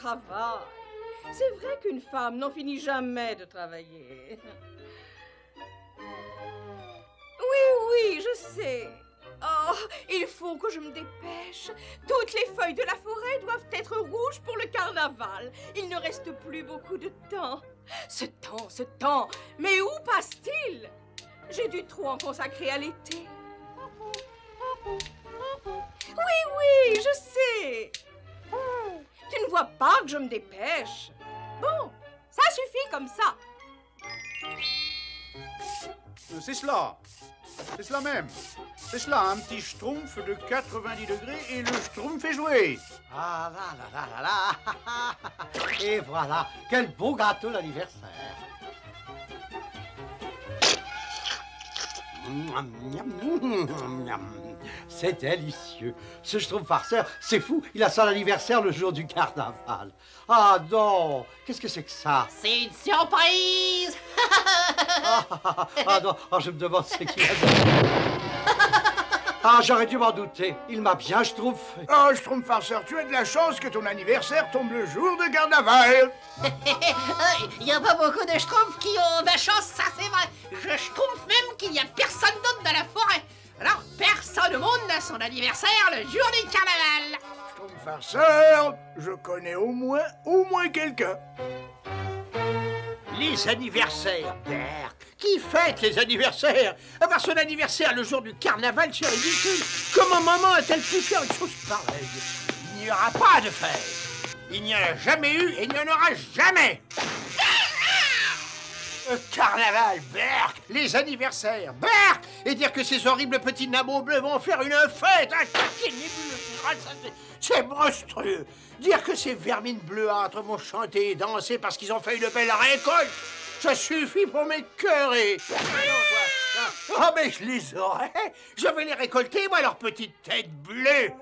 travail. C'est vrai qu'une femme n'en finit jamais de travailler. Oui, je sais. Oh, il faut que je me dépêche. Toutes les feuilles de la forêt doivent être rouges pour le carnaval. Il ne reste plus beaucoup de temps. Ce temps, mais où passe-t-il? J'ai dû trop en consacrer à l'été. Oui, je sais. Tu ne vois pas que je me dépêche? Bon, ça suffit comme ça. C'est cela. C'est cela même. C'est cela, un petit schtroumpf de 90 degrés et le schtroumpf est joué. Ah là. Et voilà, quel beau gâteau d'anniversaire. C'est délicieux. Ce schtroumpf farceur, c'est fou, il a son anniversaire le jour du carnaval. Ah non, qu'est-ce que c'est que ça? C'est une surprise. Ah non, je me demande ce qu'il a dit. Ah, j'aurais dû m'en douter. Il m'a bien schtroumpfé. Oh, schtroumpf farceur, tu as de la chance que ton anniversaire tombe le jour de carnaval. Il n'y a pas beaucoup de schtroumpfs qui ont de la chance, ça c'est vrai. Je schtroumpf même qu'il n'y a personne d'autre dans la forêt. Alors, personne au monde n'a son anniversaire le jour du carnaval. Schtroumpf farceur, je connais au moins quelqu'un. Les anniversaires, Berk. Qui fête les anniversaires? Avoir son anniversaire le jour du carnaval, c'est ridicule. Comment maman a-t-elle pu faire une chose pareille? Il n'y aura pas de fête. Il n'y en a jamais eu et il n'y en aura jamais. Le carnaval, Berk. Les anniversaires, Berk. Et dire que ces horribles petits nabots bleus vont faire une fête. C'est monstrueux. Dire que ces vermines bleuâtres vont chanter et danser parce qu'ils ont fait une belle récolte, ça suffit pour m'écœurer. Oh, mais je les aurai. Je vais les récolter, moi, leurs petites têtes bleues.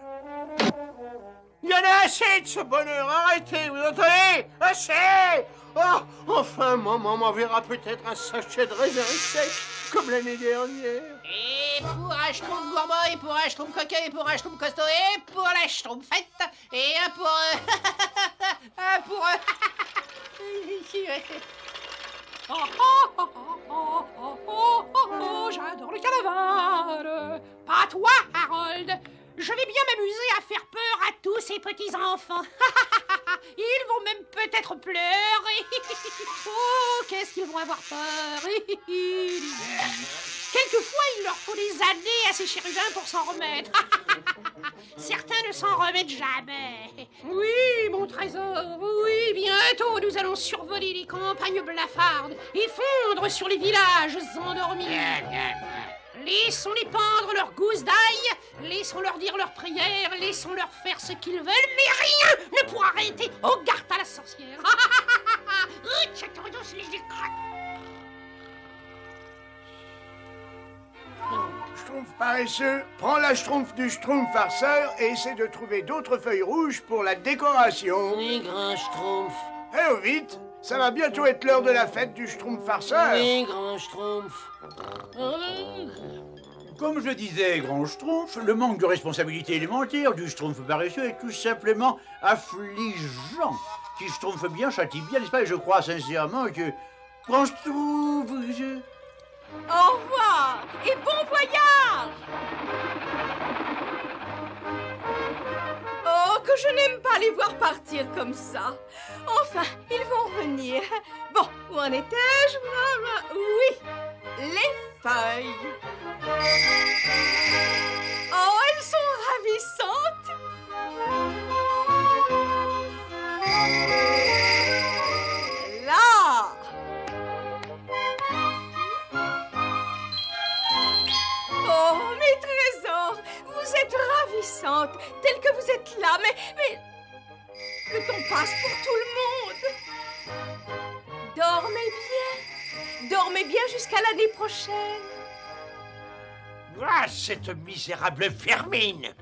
Il y en a assez de ce bonheur. Arrêtez, vous entendez? Assez. Oh, enfin, maman m'enverra peut-être un sachet de raisins secs, comme l'année dernière. Et pour un schtroumpf gourmand, et pour un schtroumpf coquin, et pour un schtroumpf costaud, et pour la schtroumpfette, et un pour... un pour... J'adore le carnaval. Pas toi, Harold. Je vais bien m'amuser à faire peur à tous ces petits-enfants. Ils vont même peut-être pleurer. Oh, qu'est-ce qu'ils vont avoir peur. Quelquefois, il leur faut des années à ces chérubins pour s'en remettre. Certains ne s'en remettent jamais. Oui, mon trésor, oui, bientôt nous allons survoler les campagnes blafardes et fondre sur les villages endormis. Laissons-les pendre leurs gousses d'ail, laissons-leur dire leurs prières, laissons-leur faire ce qu'ils veulent, mais rien ne pourra arrêter Hogarth à la sorcière. Schtroumpf paresseux, prends la schtroumpf du schtroumpf farceur et essaie de trouver d'autres feuilles rouges pour la décoration. Oui, grand schtroumpf. Eh, vite, ça va bientôt être l'heure de la fête du schtroumpf farceur. Oui, grand schtroumpf. Comme je le disais, grand schtroumpf, le manque de responsabilité élémentaire du schtroumpf paresseux est tout simplement affligeant. Qui schtroumpf bien châtie bien, n'est-ce pas? Et je crois sincèrement que... Grand schtroumpf... Au revoir et bon voyage. Oh, que je n'aime pas les voir partir comme ça. Enfin, ils vont revenir. Bon, où en étais-je? Oui, les feuilles. Oh, elles sont ravissantes. Là. Oh, mes trésors, vous êtes ravissantes, telles que vous êtes là, mais le temps passe pour tout le monde. Dormez bien jusqu'à l'année prochaine. Ah, cette misérable vermine.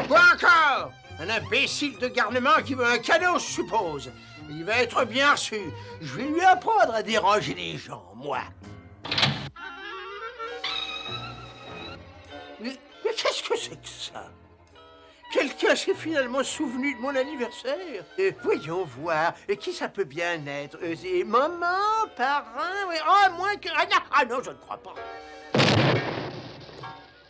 Quoi encore? Un imbécile de garnement qui veut un cadeau, je suppose. Il va être bien reçu. Je vais lui apprendre à déranger les gens, moi. Mais qu'est-ce que c'est que ça? quelqu'un s'est finalement souvenu de mon anniversaire. Voyons voir, qui ça peut bien être? C'est maman, parrain, oui. Ah, moins que... Ah non, je ne crois pas.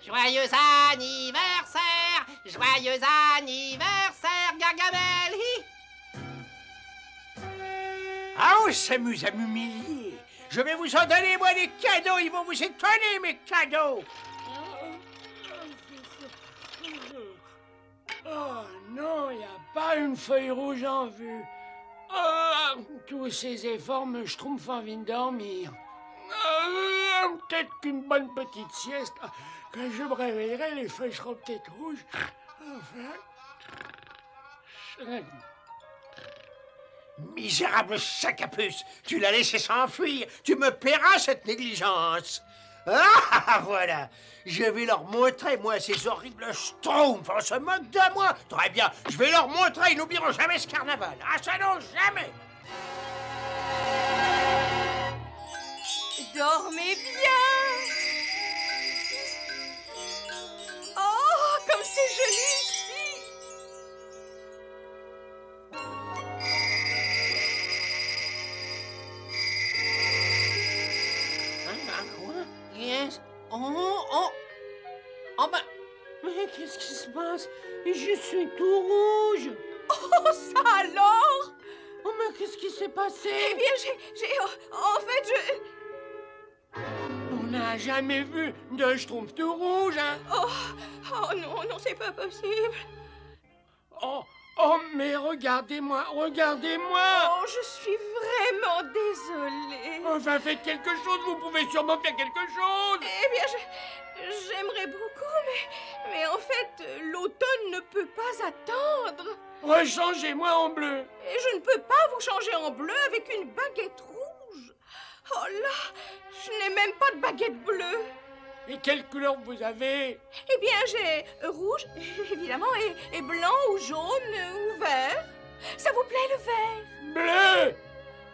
Joyeux anniversaire! Joyeux anniversaire, Gargamel! Ah, on s'amuse à m'humilier. Je vais vous en donner, moi, des cadeaux. Ils vont vous étonner, mes cadeaux. Oh non, il n'y a pas une feuille rouge en vue. Oh, tous ces efforts me schtroumpfent envie de dormir. Peut-être qu'une bonne petite sieste. Quand je me réveillerai, les feuilles seront peut-être rouges. Enfin... Misérable sac à puce, tu l'as laissé s'enfuir. Tu me paieras cette négligence. Ah, voilà. Je vais leur montrer, moi, ces horribles schtroumpfs. On se moque de moi. Très bien, je vais leur montrer. Ils n'oublieront jamais ce carnaval. Ah, ça non, jamais. Dormez bien. Oh, comme c'est joli ici. Yes. Oh ben... Mais qu'est-ce qui se passe? Je suis tout rouge. Oh, ça alors? Oh, mais qu'est-ce qui s'est passé? Eh bien, en fait, On n'a jamais vu de schtroumpf tout rouge, hein? Oh non, non, c'est pas possible. Oh, mais regardez-moi. Oh, je suis vraiment désolée. Enfin, faites quelque chose, vous pouvez sûrement faire quelque chose. Eh bien, j'aimerais beaucoup, mais en fait, l'automne ne peut pas attendre. Rechangez-moi en bleu. Et je ne peux pas vous changer en bleu avec une baguette rouge. Oh là, je n'ai même pas de baguette bleue. Et quelle couleur vous avez? Eh bien, j'ai rouge, évidemment, et blanc ou jaune ou vert. Ça vous plaît, le vert? Bleu.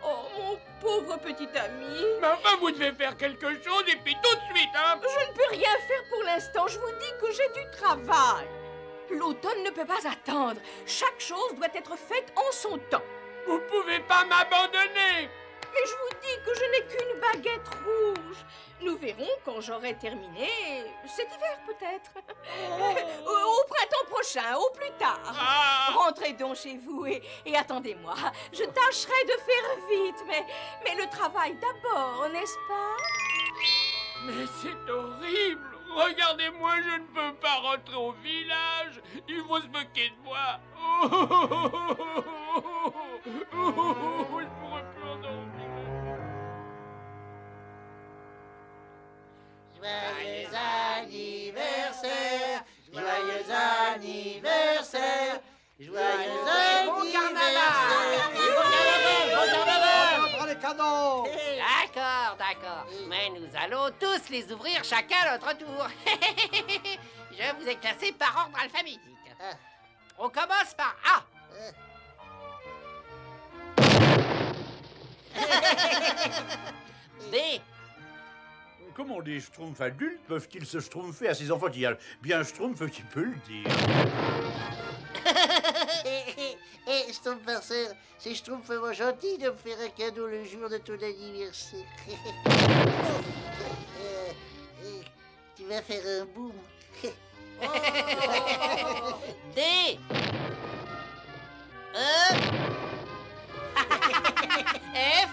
Oh, mon pauvre petit ami. Mais enfin, vous devez faire quelque chose et puis tout de suite, hein? Je ne peux rien faire pour l'instant. Je vous dis que j'ai du travail. L'automne ne peut pas attendre. Chaque chose doit être faite en son temps. Vous pouvez pas m'abandonner. Mais je vous dis que je n'ai qu'une baguette rouge. Nous verrons quand j'aurai terminé. Cet hiver, peut-être. Au printemps prochain, au plus tard. Rentrez donc chez vous et attendez-moi. Je tâcherai de faire vite, mais le travail d'abord, n'est-ce pas? Mais c'est horrible. Regardez-moi, je ne peux pas rentrer au village. Il faut se moquer de moi. Je pourrais plus endormir. Joyeux anniversaire, joyeux anniversaire, joyeux anniversaire. Bon carnaval! Prends les canons! D'accord. Mais nous allons tous les ouvrir chacun à notre tour. Je vous ai classés par ordre alphabétique. On commence par A. B. Comment des schtroumpfs adultes peuvent-ils se schtroumpfer à ces enfants? Il y a bien un schtroumpf qui peut le dire. Schtroumpf farceur, c'est Schtroumpf vraiment gentil de me faire un cadeau le jour de ton anniversaire. Tu vas faire un boom. D. E. F.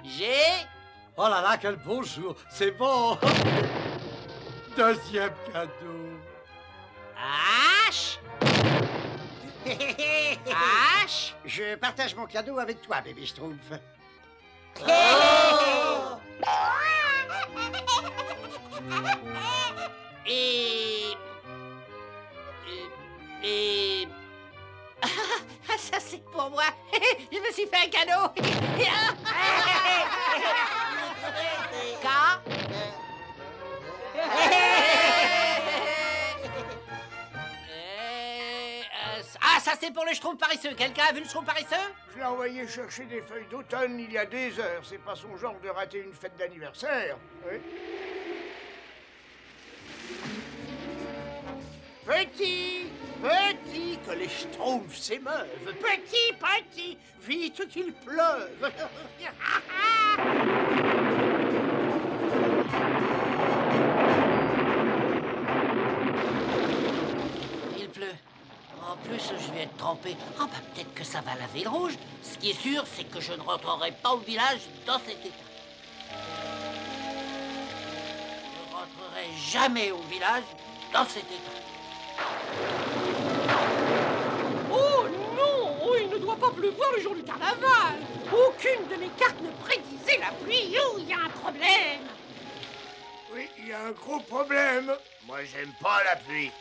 G. Oh là là, quel beau jour! C'est bon! Deuxième cadeau. H. H. Je partage mon cadeau avec toi, bébé Schtroumpf. Et... Ah, ça c'est pour moi. Je me suis fait un cadeau. K. Ah, ça c'est pour le schtroumpf paresseux. Quelqu'un a vu le schtroumpf paresseux? Je l'ai envoyé chercher des feuilles d'automne il y a des heures. C'est pas son genre de rater une fête d'anniversaire. Oui. Petit, petit, que les schtroumpfs s'émeuvent. Petit, petit, vite qu'il pleuve. Il pleut. En plus, je vais être trempé. Ah bah peut-être que ça va laver le rouge. Ce qui est sûr, c'est que je ne rentrerai pas au village dans cet état. Je ne rentrerai jamais au village dans cet état. Oh non! Oh, il ne doit pas pleuvoir le jour du carnaval! Aucune de mes cartes ne prédisait la pluie! Oh, il y a un problème! Oui, il y a un gros problème. Moi, j'aime pas la pluie.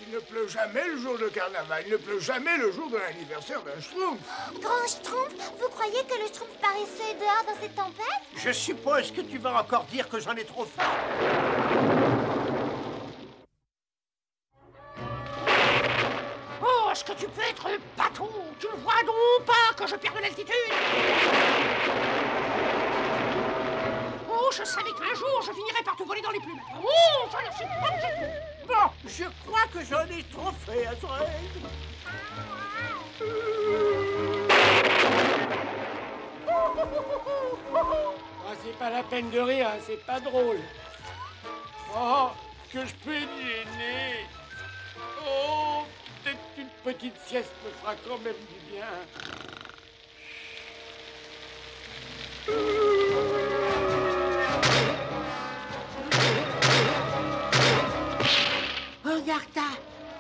Il ne pleut jamais le jour de carnaval. Il ne pleut jamais le jour de l'anniversaire d'un schtroumpf. Grand Schtroumpf, vous croyez que le Schtroumpf paraissait dehors dans cette tempête? Je suppose que tu vas encore dire que j'en ai trop fait. Oh, est-ce que tu peux être bâton? Tu ne vois donc pas que je perds de l'altitude? Oh, je savais qu'un jour je finirais par te voler dans les plumes. Oh, je ne suis pas... Bon, je crois que j'en ai trop fait, Azrael. Ah, c'est pas la peine de rire, hein, c'est pas drôle. Oh, que je peux être gêné. Oh, peut-être qu'une petite sieste me fera quand même du bien. Regarde ça.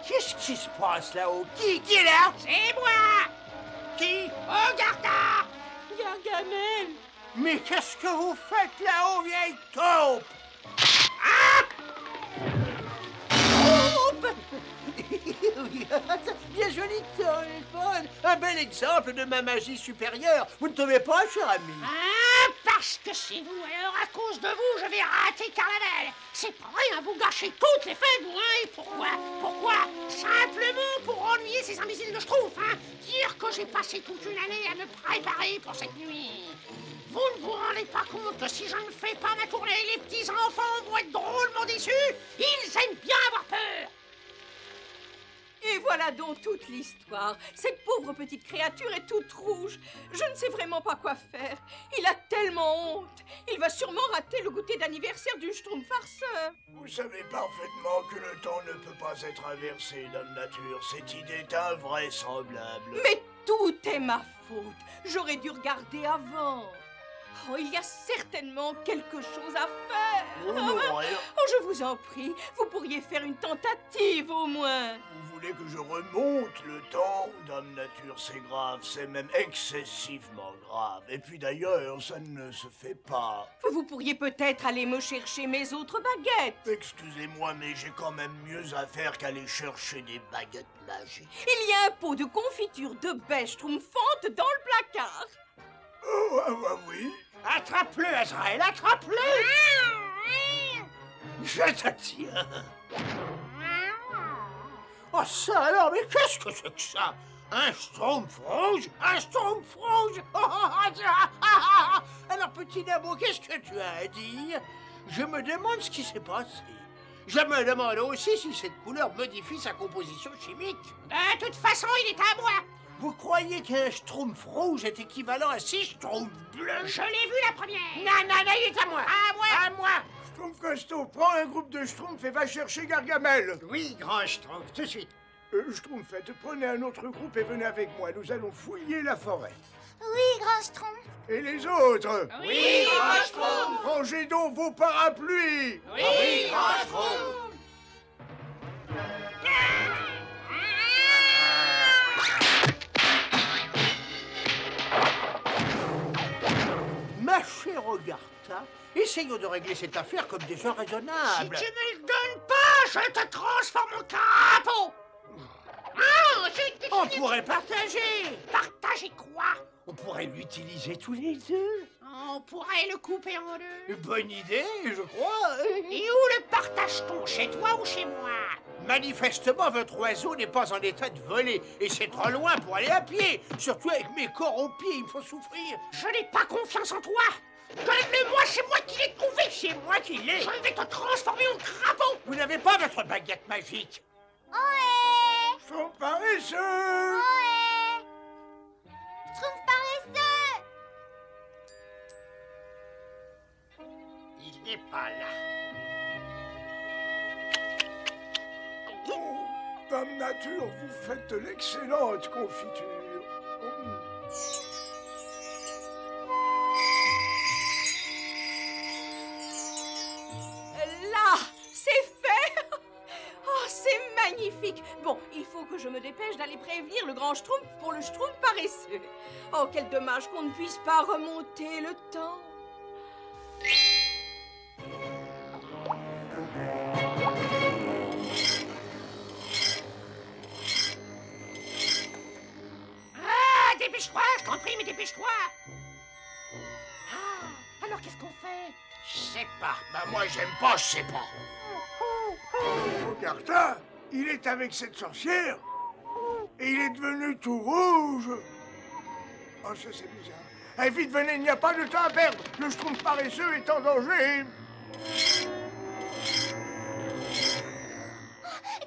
Qu'est-ce qui se passe là-haut? Qui est là? C'est moi! Qui? Regarde ça! Gargamel! Mais qu'est-ce que vous faites là-haut, vieille taupe? Bien joli téléphone. Un bel exemple de ma magie supérieure. Vous ne trouvez pas, cher ami? Ah, parce que c'est vous, alors à cause de vous, je vais rater carnaval. C'est pas rien, vous gâchez toutes les fêtes, moi, et pourquoi? Pourquoi? Simplement pour ennuyer ces imbéciles de Schtroumpf, hein? Dire que j'ai passé toute une année à me préparer pour cette nuit. Vous ne vous rendez pas compte que si je ne fais pas ma tournée, les petits enfants vont être drôlement déçus? Ils aiment bien avoir peur. Et voilà donc toute l'histoire. Cette pauvre petite créature est toute rouge. Je ne sais vraiment pas quoi faire. Il a tellement honte. Il va sûrement rater le goûter d'anniversaire du Schtroumpf farceur. Vous savez parfaitement que le temps ne peut pas être inversé, Dame Nature. Cette idée est invraisemblable. Mais tout est ma faute. J'aurais dû regarder avant. Oh, il y a certainement quelque chose à faire. Oh, non, rien. Oh, je vous en prie, vous pourriez faire une tentative au moins. Vous voulez que je remonte le temps? Dame Nature, c'est grave, c'est même excessivement grave. Et puis d'ailleurs, ça ne se fait pas. Vous pourriez peut-être aller me chercher mes autres baguettes. Excusez-moi, mais j'ai quand même mieux à faire qu'aller chercher des baguettes magiques. Il y a un pot de confiture de bêche schtroumpfante dans le placard. Oh, ah oui. Attrape-le, Azrael, attrape-le! Je te tiens. Oh, ça alors, mais qu'est-ce que c'est que ça? Un Schtroumpf rouge? Un Schtroumpf rouge? Alors, petit Nabo, qu'est-ce que tu as à dire? Je me demande ce qui s'est passé. Je me demande aussi si cette couleur modifie sa composition chimique. De toute façon, il est à moi. Vous croyez qu'un Schtroumpf rouge est équivalent à 6 Schtroumpfs bleus? Je l'ai vu la première. Non, il est à moi. À moi. À moi. Schtroumpf Costaud, prends un groupe de Schtroumpfs et va chercher Gargamel. Oui, grand Schtroumpf, tout de suite. Schtroumpfette, prenez un autre groupe et venez avec moi. Nous allons fouiller la forêt. Oui, Grand Schtroumpf. Et les autres? Oui, grand Schtroumpf. Rangez donc vos parapluies. Oui, grand Schtroumpf. Ma chère Ogartha, essayons de régler cette affaire comme des gens Si raisonnables. tu me le donnes pas, je te transforme en crapaud. Ah, On pourrait partager. Partager quoi? On pourrait l'utiliser tous les deux. On pourrait le couper en deux. Bonne idée, je crois. Et où le partage-t-on? Chez toi ou chez moi? Manifestement, votre oiseau n'est pas en état de voler. Et c'est trop loin pour aller à pied. Surtout avec mes corps aux pieds, il me faut souffrir. Je n'ai pas confiance en toi. Donne-le-moi, c'est moi qui l'ai trouvé. c'est moi qui l'ai. Je vais te transformer en crapaud. Vous n'avez pas votre baguette magique. Ohé! Schtroumpf paresseux! Ohé! Schtroumpf paresseux! Il n'est pas là. Oh, Dame Nature, vous faites de l'excellente confiture. Là, c'est fait. Oh, c'est magnifique. Bon, il faut que je me dépêche d'aller prévenir le grand Schtroumpf pour le Schtroumpf paresseux. Oh, quel dommage qu'on ne puisse pas remonter le temps. Ah, dépêche-toi, je t'en prie, mais dépêche-toi. Ah, alors qu'est-ce qu'on fait? Je sais pas. Bah moi j'aime pas, je sais pas. Augartin, il est avec cette sorcière et il est devenu tout rouge. Oh, ça c'est bizarre. Eh, vite, venez, il n'y a pas de temps à perdre. Le Schtroumpf paresseux est en danger.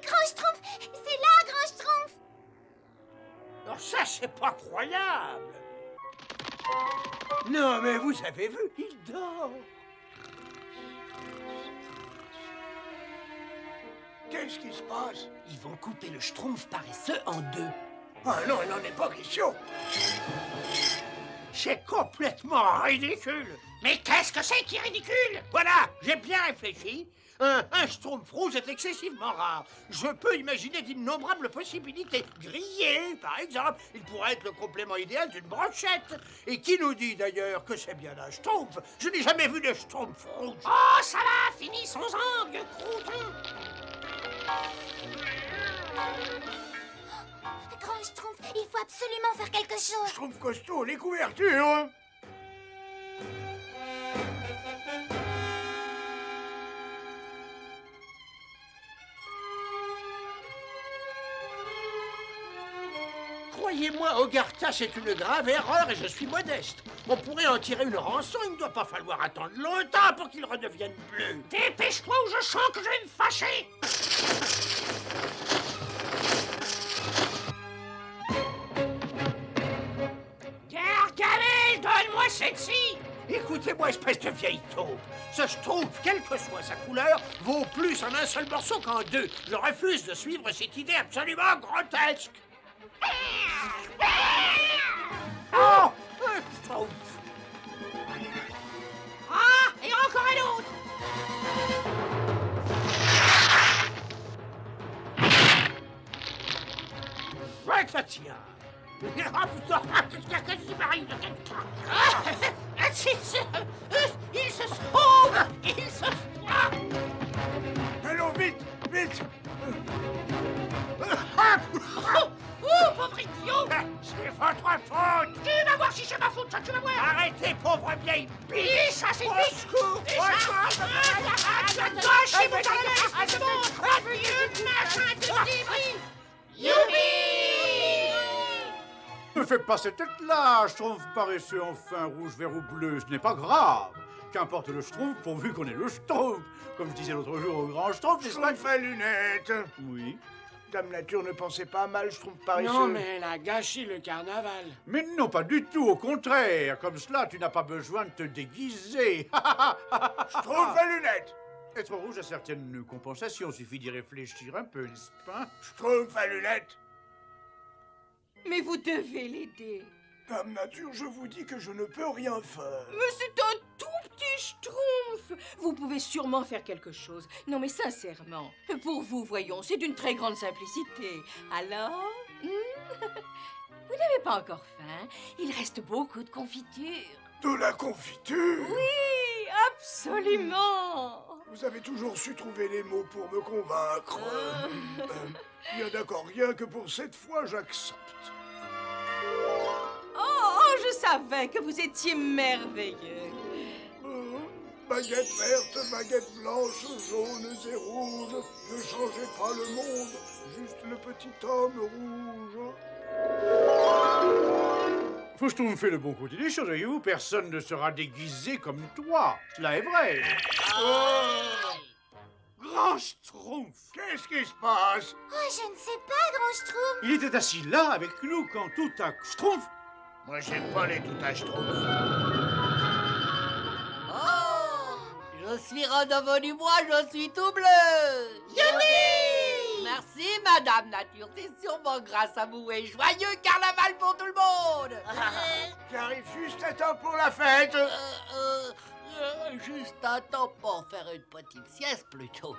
Grand Schtroumpf! C'est là, Grand Schtroumpf! Non, ça c'est pas croyable. Non, mais vous avez vu, il dort. Qu'est-ce qui se passe? Ils vont couper le Schtroumpf paresseux en deux. Ah non, il n'en est pas question. C'est complètement ridicule. Mais qu'est-ce que c'est qui est ridicule? Voilà, j'ai bien réfléchi. Un Schtroumpf rouge est excessivement rare. Je peux imaginer d'innombrables possibilités. Grillé, par exemple, il pourrait être le complément idéal d'une brochette. Et qui nous dit d'ailleurs que c'est bien un Schtroumpf? Je n'ai jamais vu de Schtroumpf rouge. Oh, ça va, finissons-en, vieux crouton. Grand Schtroumpf, il faut absolument faire quelque chose. Schtroumpf costaud, les couvertures. Croyez-moi, Hogartha, c'est une grave erreur et je suis modeste. On pourrait en tirer une rançon, il ne doit pas falloir attendre longtemps pour qu'il redevienne bleu. Dépêche-toi ou je sens que je vais me fâcher. Gargamel, donne-moi celle-ci. Écoutez-moi, espèce de vieille taupe. Ce Schtroumpf, quelle que soit sa couleur, vaut plus en un seul morceau qu'en deux. Je refuse de suivre cette idée absolument grotesque. Oh, un Schtroumpf. Ah, et encore un autre. Ouais, ça tient. Ah, putain, qu'est-ce qui m'arrive? Il se sauve. Il se... Allons, vite, vite. Oh, pauvre idiot. C'est votre faute. Tu vas voir si c'est ma faute, ça, tu vas voir. Arrêtez, pauvre vieille biche. Et ça, c'est Au vite. secours, Et au ça, secours. gâchez mon talent, c'est bon. Vieux machin de débris. Youpi. Ne fais pas cette tête-là, Schtroumpf paresseux enfin rouge, vert ou bleu, ce n'est pas grave. Qu'importe le Schtroumpf, pourvu qu'on ait le Schtroumpf. Comme je disais l'autre jour au grand Schtroumpf, n'est-ce pas? Schtroumpf à lunettes. Oui. Dame Nature ne pensait pas mal, Schtroumpf paresseux. Non, mais elle a gâché le carnaval. Mais non, pas du tout, au contraire. Comme cela, tu n'as pas besoin de te déguiser. Schtroumpf à lunettes. Être rouge a certaines compensations, suffit d'y réfléchir un peu, n'est-ce pas? Schtroumpf à lunettes. Mais vous devez l'aider. Dame Nature, je vous dis que je ne peux rien faire. Mais c'est un tout petit Schtroumpf. Vous pouvez sûrement faire quelque chose. Non, mais sincèrement, pour vous, voyons, c'est d'une très grande simplicité. Alors, vous n'avez pas encore faim. Il reste beaucoup de confiture. De la confiture? Oui, absolument. Vous avez toujours su trouver les mots pour me convaincre. Bien d'accord, rien que pour cette fois, j'accepte. Oh, je savais que vous étiez merveilleux. Baguette verte, baguette blanche, jaunes et rouges. Ne changez pas le monde, juste le petit homme rouge. Faut schtroumpfer le bon côté des choses, voyez-vous. Personne ne sera déguisé comme toi. Cela est vrai. Grand Schtroumpf! Qu'est-ce qui se passe? Oh, je ne sais pas, Grand Schtroumpf. Il était assis là avec nous quand tout à Schtroumpf. Moi, j'aime pas les tout à Schtroumpf. Oh, je suis redevenu moi, je suis tout bleu. Youpi! Merci, Madame Nature. C'est sûrement grâce à vous et joyeux carnaval pour tout le monde. J'arrive juste à temps pour la fête. Juste à temps pour faire une petite sieste plutôt.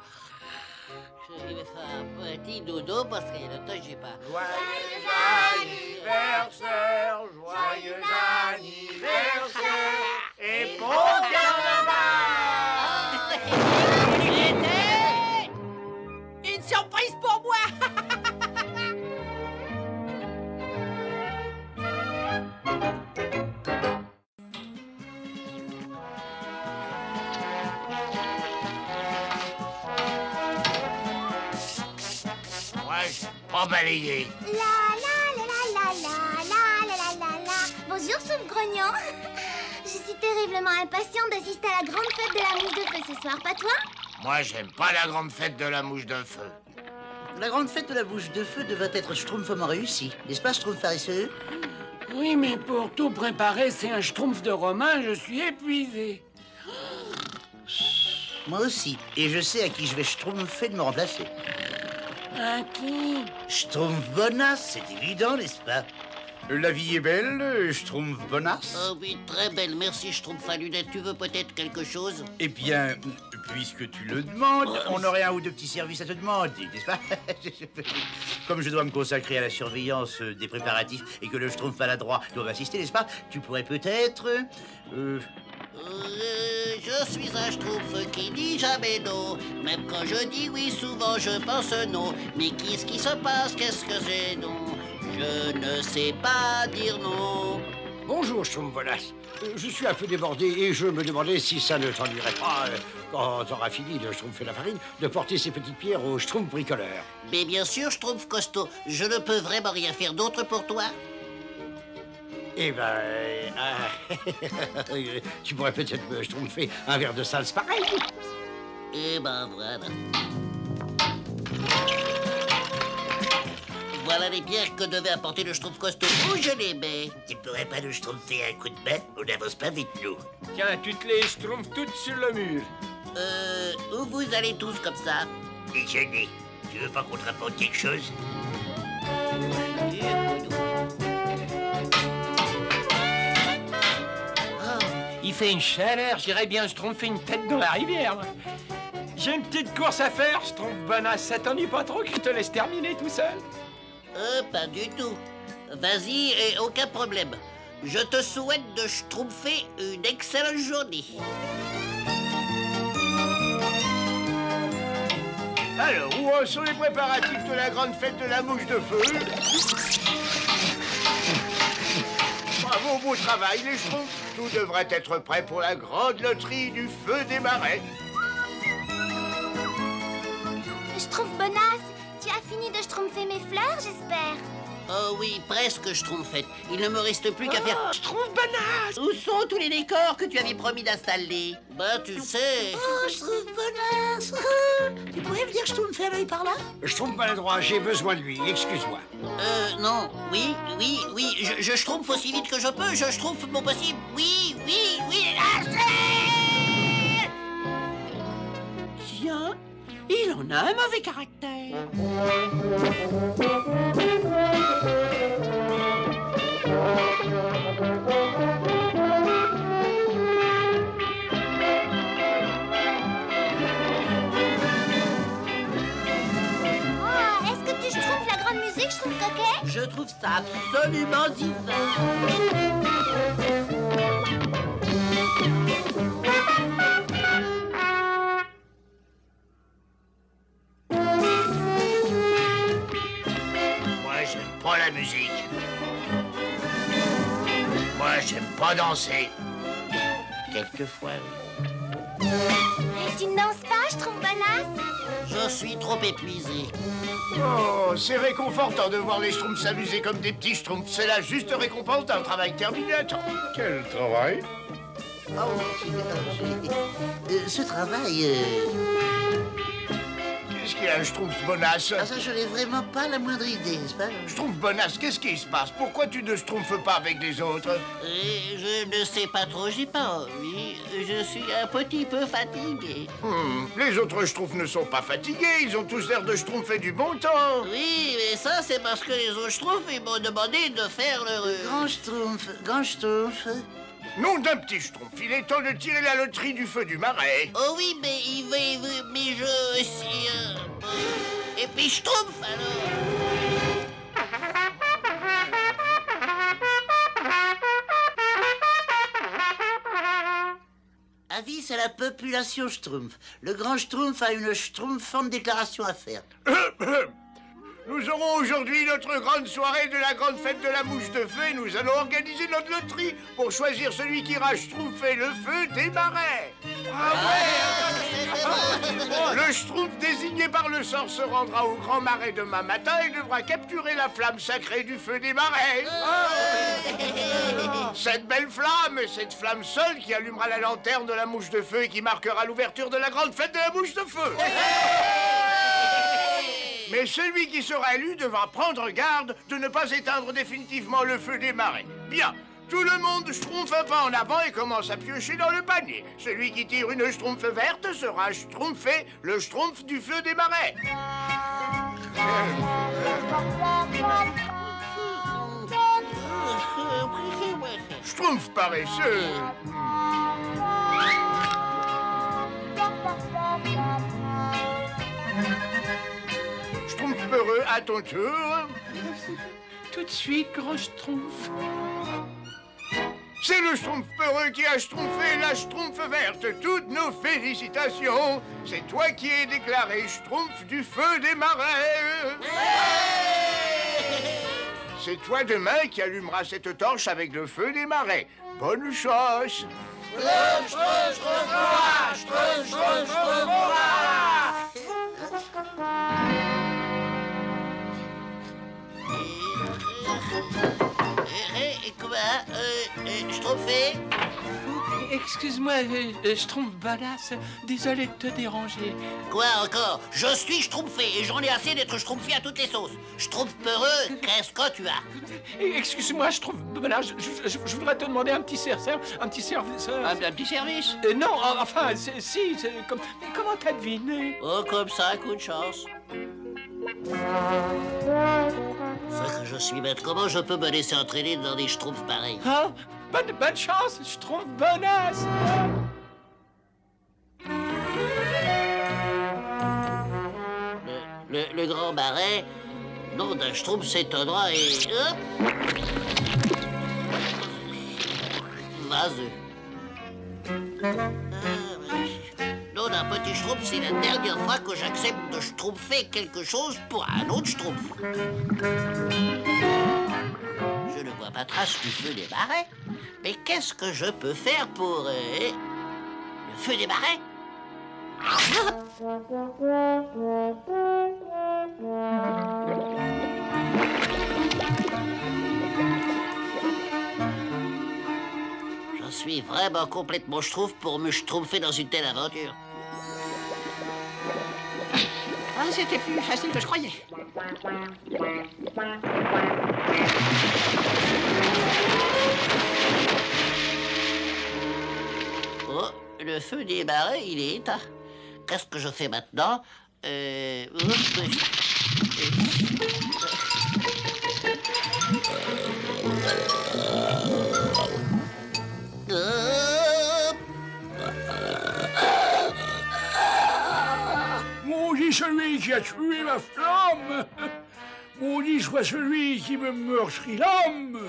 Je vais faire un petit dodo parce qu'il y a longtemps que j'ai pas. Joyeux anniversaire, joyeux anniversaire et bon carnaval! C'était une surprise pour moi. Pas balayé. La la la la la la la la la la la. Bonjour, Soupe Grognon. Je suis terriblement impatiente d'assister à la grande fête de la mouche de feu ce soir, pas toi? Moi, j'aime pas la grande fête de la mouche de feu. La grande fête de la bouche de feu devrait être schtroumpfement réussie, n'est-ce pas, Schtroumpf paresseux? Oui, mais pour tout préparer, c'est un schtroumpf de Romain, je suis épuisé. Moi aussi, et je sais à qui je vais schtroumpfer de me remplacer. À qui? Schtroumpf bonasse, c'est évident, n'est-ce pas? La vie est belle, Schtroumpf bonasse. Oui, très belle, merci Schtroumpf à lunettes. Tu veux peut-être quelque chose? Eh bien, puisque tu le demandes, on aurait un ou deux petits services à te demander, n'est-ce pas? Comme je dois me consacrer à la surveillance des préparatifs et que le Schtroumpf maladroit doit m'assister, n'est-ce pas? Tu pourrais peut-être... Je suis un Schtroumpf qui dit jamais non. Même quand je dis oui, souvent je pense non. Mais qu'est-ce qui se passe? Qu'est-ce que c'est non? Je ne sais pas dire non. Bonjour, Schtroumpf bonasse. Je suis un peu débordé et je me demandais si ça ne t'ennuierait pas, quand t'auras fini de schtroumpfer la farine, de porter ces petites pierres au Schtroumpf bricoleur. Mais bien sûr, Schtroumpf costaud. Je ne peux vraiment rien faire d'autre pour toi. Eh ben... tu pourrais peut-être me schtroumpfer un verre de salse pareil. Eh ben voilà. Voilà les pierres que devait apporter le Schtroumpf costaud. Où je les mets? Tu pourrais pas nous schtroumpfer un coup de main? On n'avance pas vite, nous. Tiens, tu te les schtroumpfes toutes sur le mur. Où vous allez tous comme ça? Déjeuner. Tu veux pas qu'on te rapporte quelque chose? Il fait une chaleur, j'irais bien schtroumpfer une tête dans la rivière. J'ai une petite course à faire, Schtroumpf bonasse. Ça t'ennuie pas trop que je te laisse terminer tout seul? Pas du tout. Vas-y, et aucun problème. Je te souhaite de schtroumpfer une excellente journée. Alors, où en sont les préparatifs de la grande fête de la mouche de feu? Bravo, beau travail, les Schtroumpfs. Tout devrait être prêt pour la grande loterie du feu des marais. Schtroumpf bonasse, tu as fini de schtroumpfer mes fleurs, j'espère? Oh oui, presque schtroumpfette. Il ne me reste plus qu'à faire... Schtroumpf bonasse! Où sont tous les décors que tu avais promis d'installer? Bah, tu sais... Oh, Schtroumpf bonasse! Tu pourrais venir schtroumpfer un œil par là? Schtroumpf maladroit, j'ai besoin de lui, excuse-moi. Non. Oui, je schtroumpfe aussi vite que je peux. Je schtroumpfe mon possible. Oui, lâchez! Tiens, il en a un mauvais caractère. Oh, est-ce que tu schtroumpfes la grande musique, Schtroumpf coquet? Je trouve ça absolument divin. Moi, j'aime pas la musique. Moi, j'aime pas danser. Quelquefois, oui. Tu ne danses pas, Schtroumpf-Bonasse? Je suis trop épuisé. Oh, c'est réconfortant de voir les Schtroumpfs s'amuser comme des petits Schtroumpfs. C'est la juste récompense d'un travail terminé à temps. Quel travail? Oh, ce travail... Qu'est-ce qu'il y a, Schtroumpf-Bonasse? Ah, ça, je n'ai vraiment pas la moindre idée, n'est-ce pas? Schtroumpf-Bonasse, qu'est-ce qui se passe? Pourquoi tu ne schtroumpfes pas avec les autres? Je ne sais pas trop, j'ai pas envie. Je suis un petit peu fatigué. Les autres Schtroumpfs ne sont pas fatigués, ils ont tous l'air de schtroumpfer du bon temps. Oui, mais ça, c'est parce que les autres Schtroumpfs, ils m'ont demandé de faire le... Grand Schtroumpf. Nom d'un petit Schtroumpf, il est temps de tirer la loterie du feu du marais. Oh oui, mais mais je... Et puis Schtroumpf, alors. Avis à la population Schtroumpf. Le grand Schtroumpf a une schtroumpfante déclaration à faire. Nous aurons aujourd'hui notre grande soirée de la grande fête de la mouche de feu et nous allons organiser notre loterie pour choisir celui qui ira schtroumpfer le feu des marais. Le Schtroumpf désigné par le sort se rendra au grand marais demain matin et devra capturer la flamme sacrée du feu des marais. Cette belle flamme, cette flamme seule qui allumera la lanterne de la mouche de feu et qui marquera l'ouverture de la grande fête de la mouche de feu. Mais celui qui sera élu devra prendre garde de ne pas éteindre définitivement le feu des marais. Bien, tout le monde schtroumpfe un pas en avant et commence à piocher dans le panier. Celui qui tire une schtroumpfe verte sera schtroumpfé le schtroumpf du feu des marais. Schtroumpf paresseux. Schtroumpf peureux, à ton tour. Tout de suite, grand Schtroumpf. C'est le Schtroumpf peureux qui a schtroumpfé la schtroumpfe verte. Toutes nos félicitations. C'est toi qui es déclaré schtroumpf du feu des marais. C'est toi demain qui allumeras cette torche avec le feu des marais. Bonne chance. Schtroumpfé? Excuse-moi, Schtroumpf-Bonasse, désolé de te déranger. Quoi encore? Je suis schtroumpfé et j'en ai assez d'être schtroumpfé à toutes les sauces. Schtroumpf peureux, qu'est-ce que tu as? Excuse-moi, Schtroumpf-Bonasse, je voudrais te demander un petit service. Un petit service? Non, enfin, si, comment t'as deviné? Oh, comme ça, coup de chance. Ça que je suis bête, comment je peux me laisser entraîner dans des schtroumpfs pareils? Hein? Bonne chance, Schtroumpf-Bonasse. Le grand marais, nom d'un schtroumpf s'étonnera et... Hop! Vaseux. Nom d'un petit schtroumpf, c'est la dernière fois que j'accepte de schtroumpfer quelque chose pour un autre schtroumpf. Je ne vois pas trace du feu des marais. Mais qu'est-ce que je peux faire pour... le feu des marais? Je suis vraiment complètement schtroumpf pour me schtroumpfer dans une telle aventure. Ah, c'était plus facile que je croyais. Oh, le feu des marais, il est éteint. Qu'est-ce que je fais maintenant? Maudit celui qui a tué ma flamme! Maudit soit celui qui me meurtrit l'âme!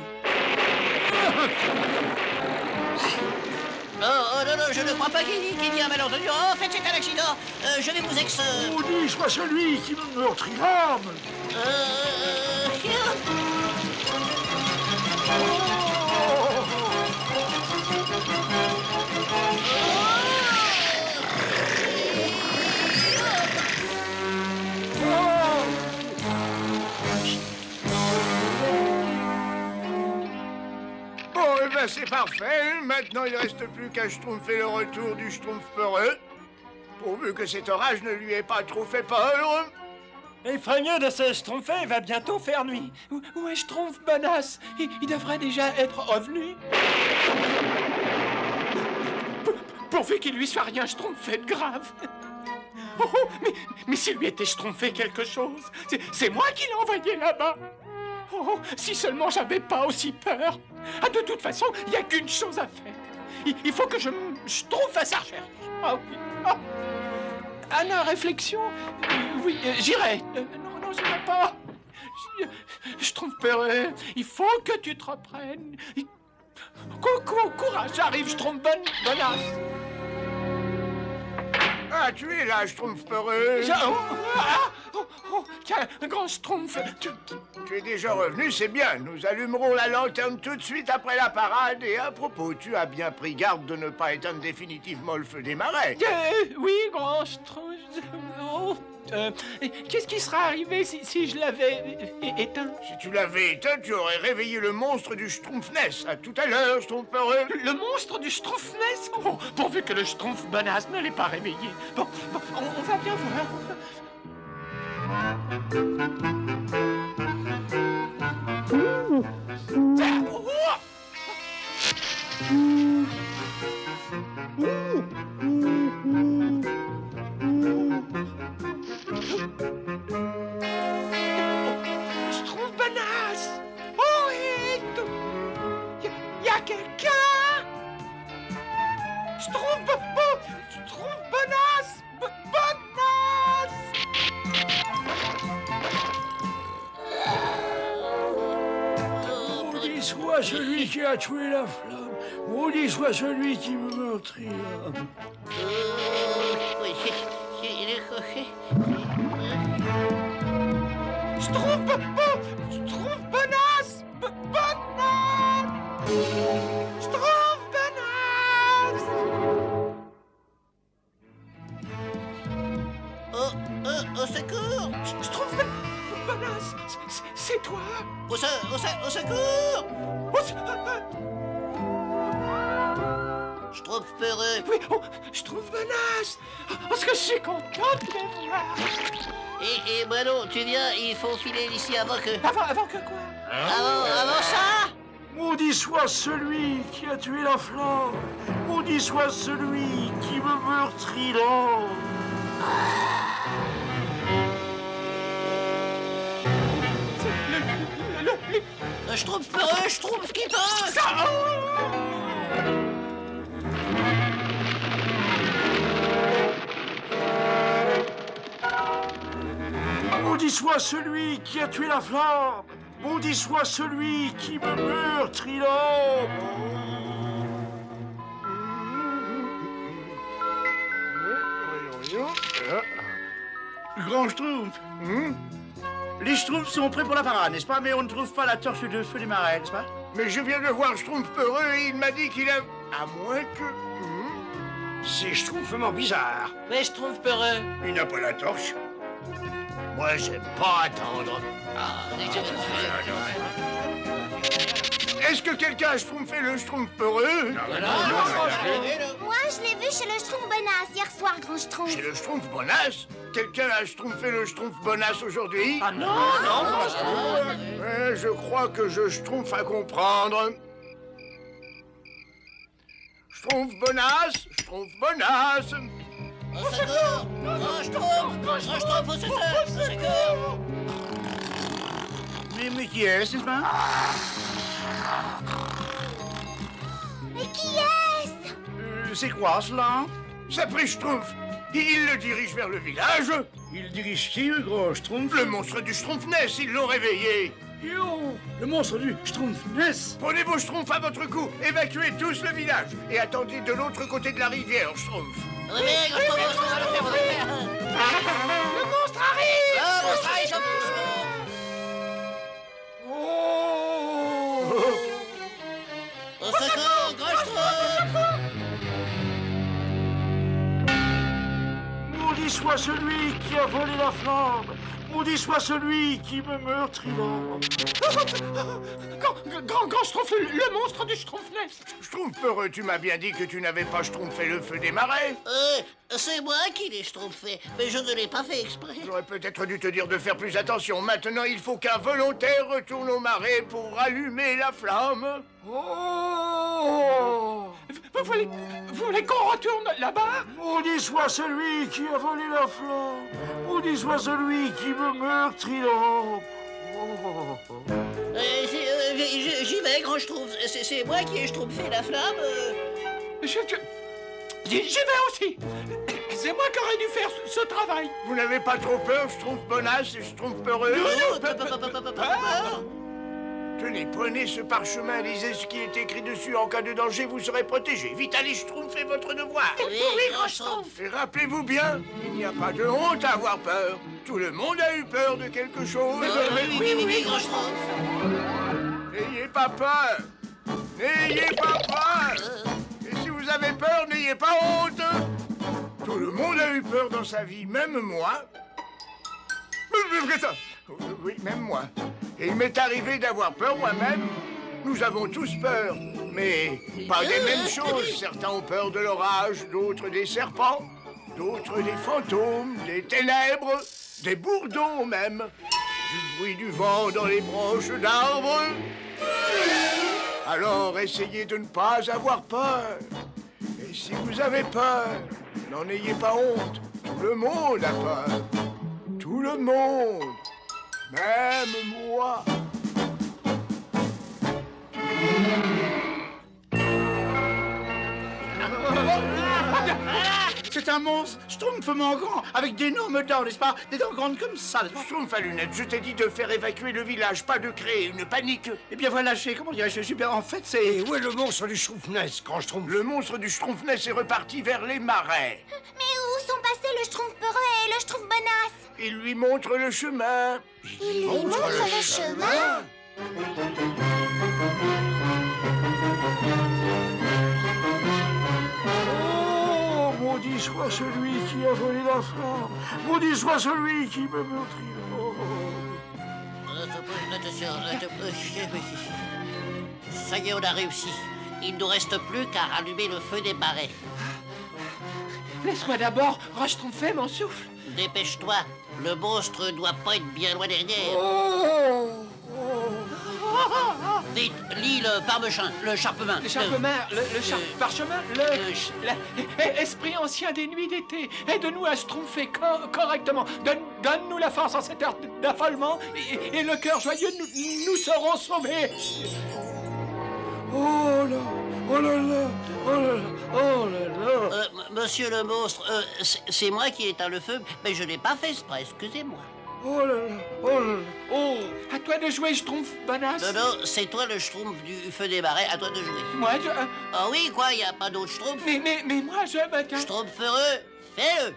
Oh non, je ne crois pas qu'il y a un malentendu. Oh, en fait, c'est un accident. Je vais vous Maudit soit celui qui me meurtrit l'âme! Parfait, maintenant il ne reste plus qu'à schtroumpfer le retour du schtroumpf peureux. Pourvu que cet orage ne lui ait pas trop fait peur. Et Freigneux de se schtroumpfer, il va bientôt faire nuit. Où est Schtroumpf Bonasse? Il devrait déjà être revenu. Pourvu qu'il lui soit rien schtroumpfé de grave. Oh, mais s'il lui était schtroumpfé quelque chose, c'est moi qui l'ai envoyé là-bas. Oh, si seulement j'avais pas aussi peur. Ah, de toute façon, il n'y a qu'une chose à faire. Il faut que je schtroumpfe à sa recherche. Ah oui. Ah. À la réflexion, oui, j'irai. Non, j'irai pas. Schtroumpf peureux, il faut que tu te reprennes. Courage, j'arrive, Schtroumpf Bonasse. Ah, tu es là, schtroumpf peureux. Tiens, grand Schtroumpf. Tu es déjà revenu, c'est bien. Nous allumerons la lanterne tout de suite après la parade. Et à propos, tu as bien pris garde de ne pas éteindre définitivement le feu des marais. Oui, grand Schtroumpf. Qu'est-ce qui serait arrivé si je l'avais éteint? Si tu l'avais éteint, tu aurais réveillé le monstre du Schtroumpfness. À tout à l'heure, schtroumpf peureux. Le monstre du Schtroumpfness? Oh, pourvu que le Schtroumpf Bonasse ne l'ait pas réveillé. Bon, on va bien voir. Schtroumpf Bonasse! Oh, y a quelqu'un? Schtroumpf Bonasse! Bonasse! Maudit soit celui qui a tué la flamme. Maudit soit celui qui me meurtrira. Schtroumpf Bonasse! Bonasse! Schtroumpf Bonasse! Au secours! Schtroumpf Bonasse! C'est toi? Au secours! Schtroumpf peureux. Oui, Schtroumpf Bonasse! Oh, ce que je suis contente de te voir! Et Bruno, tu viens, il faut filer d'ici avant que... Avant que quoi? Avant ça? Maudit soit celui qui a tué la flamme. Maudit soit celui qui me meurtrira. Schtroumpf peureux, Schtroumpf qui pose. Maudit soit celui qui a tué la flamme. Maudit soit celui qui me meurtrira. Grand Schtroumpf. Les Schtroumpfs sont prêts pour la parade, n'est-ce pas? Mais on ne trouve pas la torche de feu des marais, n'est-ce pas? Mais je viens de voir schtroumpf peureux et il m'a dit qu'il a... À moins que... C'est schtroumpfement bizarre. Mais Schtroumpf peureux. Il n'a pas la torche. Moi, j'aime pas attendre. Est-ce que quelqu'un a schtroumpfé le schtroumpf peureux? Moi, je l'ai vu chez le Schtroumpf Bonasse hier soir, grand Schtroumpf. Chez le schtroumpf Bonasse? Quelqu'un a schtroumpfé le schtroumpf Bonasse aujourd'hui? Ah non, Je crois que je schtroumpf à comprendre. Schtroumpf Bonasse, Schtroumpf Bonasse. Au secours! Grand Schtroumpf, au secours! Mais qui est-ce, n'est-ce pas? Mais qui est-ce? C'est quoi, cela? Sapri Schtroumpf. Il le dirige vers le village. Il dirige qui, le gros Schtroumpf? Le monstre du Schtroumpfness, ils l'ont réveillé. Yo, le monstre du Schtroumpfness. Prenez vos schtroumpfs à votre cou, évacuez tous le village et attendez de l'autre côté de la rivière, Schtroumpf. Réveillez, grand Schtroumpf, on va le faire, le monstre arrive! Le monstre arrive, Schtroumpf! Au secours, grand Schtroumpf! Maudit soit celui qui a volé la flamme. Maudit soit celui qui me meurtrira. Grand Schtroumpf, le monstre du Schtroumpfnest. Schtroumpf peureux, tu m'as bien dit que tu n'avais pas schtroumpfé le feu des marais. C'est moi qui l'ai schtroumpfé, mais je ne l'ai pas fait exprès. J'aurais peut-être dû te dire de faire plus attention. Maintenant, il faut qu'un volontaire retourne au marais pour allumer la flamme. Oh! Vous voulez qu'on retourne là-bas? Maudit soit celui qui a volé la flamme. Maudit soit celui qui me meurtrira. J'y vais, Grand Schtroumpf. C'est moi qui ai schtroumpfé la flamme. J'y vais aussi. C'est moi qui aurais dû faire ce travail. Vous n'avez pas trop peur, Schtroumpf bonasse et Schtroumpf peureux? Tenez, prenez ce parchemin, lisez ce qui est écrit dessus. En cas de danger, vous serez protégé. Vite, allez, Schtroumpf, faites votre devoir. Oui, Grand Schtroumpf. Et rappelez-vous bien, il n'y a pas de honte à avoir peur. Tout le monde a eu peur de quelque chose. Oui, Grand Schtroumpf. N'ayez pas peur. N'ayez pas peur. Et si vous avez peur, n'ayez pas honte. Tout le monde a eu peur dans sa vie, même moi. Oui, même moi. Et il m'est arrivé d'avoir peur moi-même. Nous avons tous peur, mais pas des mêmes choses. Certains ont peur de l'orage, d'autres des serpents, d'autres des fantômes, des ténèbres, des bourdons même, du bruit du vent dans les branches d'arbres. Alors essayez de ne pas avoir peur. Et si vous avez peur, n'en ayez pas honte. Tout le monde a peur. Tout le monde. Même moi. C'est un monstre, schtroumpfement grand, avec d'énormes dents, n'est-ce pas? Des dents grandes comme ça, n'est-ce pas? Schtroumpf à lunettes, je t'ai dit de faire évacuer le village, pas de créer une panique. Eh bien voilà, comment dirais-je, en fait, c'est... Où est le monstre du Schtroumpfnest, Grand Schtroumpf? Le monstre du Schtroumpfnest est reparti vers les marais. Mais où sont passés le Schtroumpf peureux et le Schtroumpf bonasse? Il lui montre le chemin. Il lui montre le chemin? Oh, maudit soit celui qui a volé la flamme. Maudit soit celui qui me meurtrira. Attention. Ça y est, on a réussi. Il ne nous reste plus qu'à rallumer le feu des marais. Laisse-moi d'abord rechtroumpfer mon souffle. Dépêche-toi, le monstre doit pas être bien loin derrière. Vite, lis le parmesan, le charpemain. Le charpemain, le parchemin, esprit ancien des nuits d'été, aide-nous à schtroumpfer correctement. Donne-nous la force en cette heure d'affolement et le cœur joyeux, nous serons sauvés. Oh là, oh là là, oh là là, oh là là. Monsieur le monstre, c'est moi qui ai éteint le feu, mais je n'ai pas fait exprès, excusez-moi. Oh là là, oh là là, oh. À toi de jouer, Schtroumpf bonasse. Non, c'est toi le Schtroumpf du feu des marais, à toi de jouer. Moi, Ah oui, quoi, il n'y a pas d'autre Schtroumpf? Mais moi, je m'attends. Schtroumpf heureux, fais-le.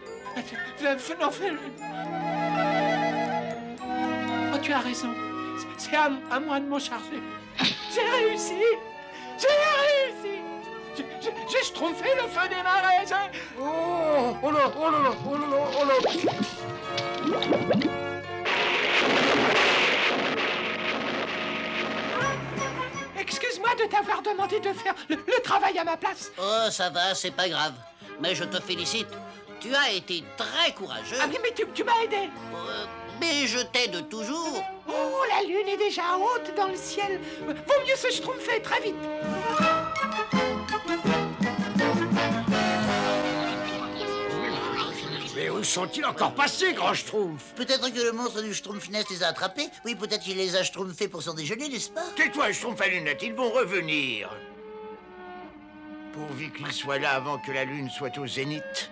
Non, fais-le. Oh, tu as raison. C'est à moi de m'en charger. J'ai réussi. J'ai schtroumpfé le feu des marais. Oh là, oh là là, oh là là, oh là. Excuse-moi de t'avoir demandé de faire le travail à ma place. Oh, ça va, c'est pas grave. Mais je te félicite. Tu as été très courageux. Ah oui, mais tu m'as aidé. Mais je t'aide toujours. Oh, la lune est déjà haute dans le ciel. Vaut mieux se schtroumpfer très vite. Mais où sont-ils encore passés, Grand Schtroumpf? Peut-être que le monstre du Schtroumpfnest les a attrapés. Oui, peut-être qu'il les a schtroumpfés pour son déjeuner, n'est-ce pas? Tais-toi, Schtroumpf à lunettes, ils vont revenir. Pourvu qu'ils soient là avant que la lune soit au zénith.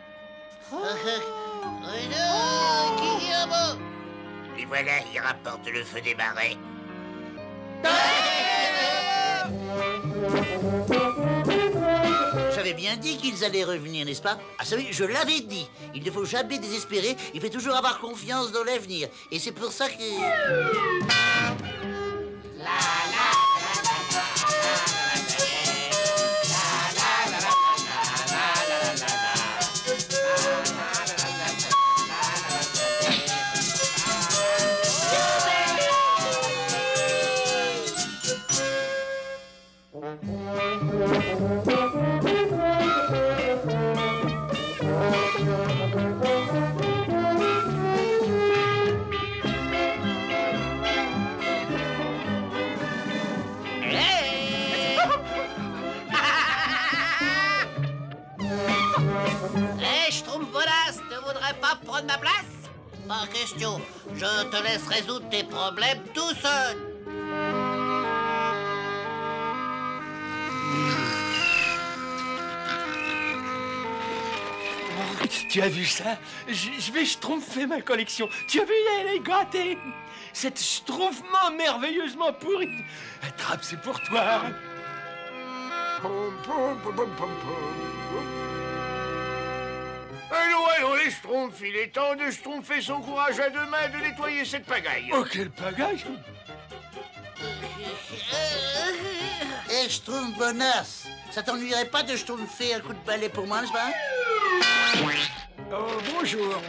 Et voilà, ils rapportent le feu des marais. J'avais bien dit qu'ils allaient revenir, n'est-ce pas? Ah ça oui, je l'avais dit. Il ne faut jamais désespérer, il faut toujours avoir confiance dans l'avenir. Et c'est pour ça que... Hé, Schtroumpf bonasse, ne voudrais pas prendre ma place? Pas question, je te laisse résoudre tes problèmes tout seul. Tu as vu ça? Je vais schtroumpfer ma collection. Tu as vu, elle est gâtée. Cette schtroumpfement merveilleusement pourri. Attrape, c'est pour toi. Allons, les schtroumpfs, il est temps de schtroumpfer son courage à deux mains de nettoyer cette pagaille. Oh, quelle pagaille! Hé, Schtroumpf bonasse, ça t'ennuierait pas de schtroumpfer un coup de balai pour moi, n'est-ce pas? Oh, bonjour.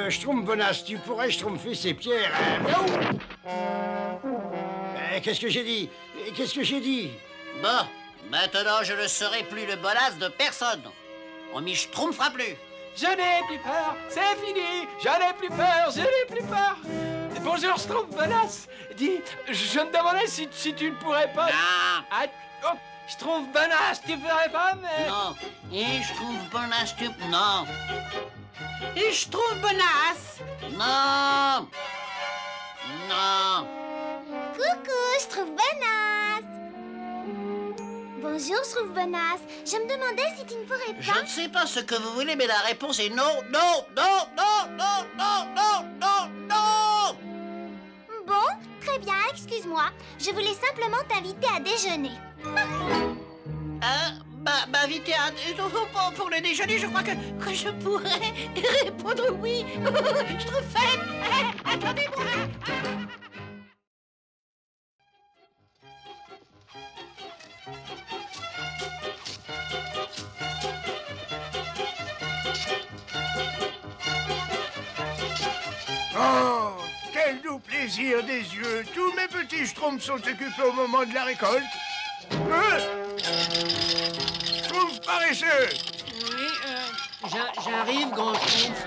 Schtroumpf bonasse, tu pourrais schtroumpfer ces pierres. Qu'est-ce que j'ai dit? Qu'est-ce que j'ai dit? Bon, maintenant je ne serai plus le bonasse de personne. On m'y schtroumpfera plus. Je n'ai plus peur, c'est fini. Je n'ai plus peur, je n'ai plus peur. Bonjour, Schtroumpf bonasse. Dis, je me demandais si tu ne pourrais pas... Non. Ah, oh, Schtroumpf bonasse, tu ferais pas, mais... Non. Et Schtroumpf bonasse, tu... Non. Et Schtroumpf bonasse. Non. Non. Coucou, Schtroumpf bonasse. Bonjour, Schtroumpf bonasse. Je me demandais si tu ne pourrais Je pas... ne sais pas ce que vous voulez, mais la réponse est non, non, non, non, non, non, non, non, non. Bon, très bien, excuse-moi. Je voulais simplement t'inviter à déjeuner. M'inviter à... Pour le déjeuner, je crois que je pourrais répondre oui. Schtroumpfette, attendez-moi. Oh, quel doux plaisir des yeux. Tous mes petits schtroumpfs sont occupés au moment de la récolte. Schtroumpf paresseux. Oui, j'arrive, grand Schtroumpf.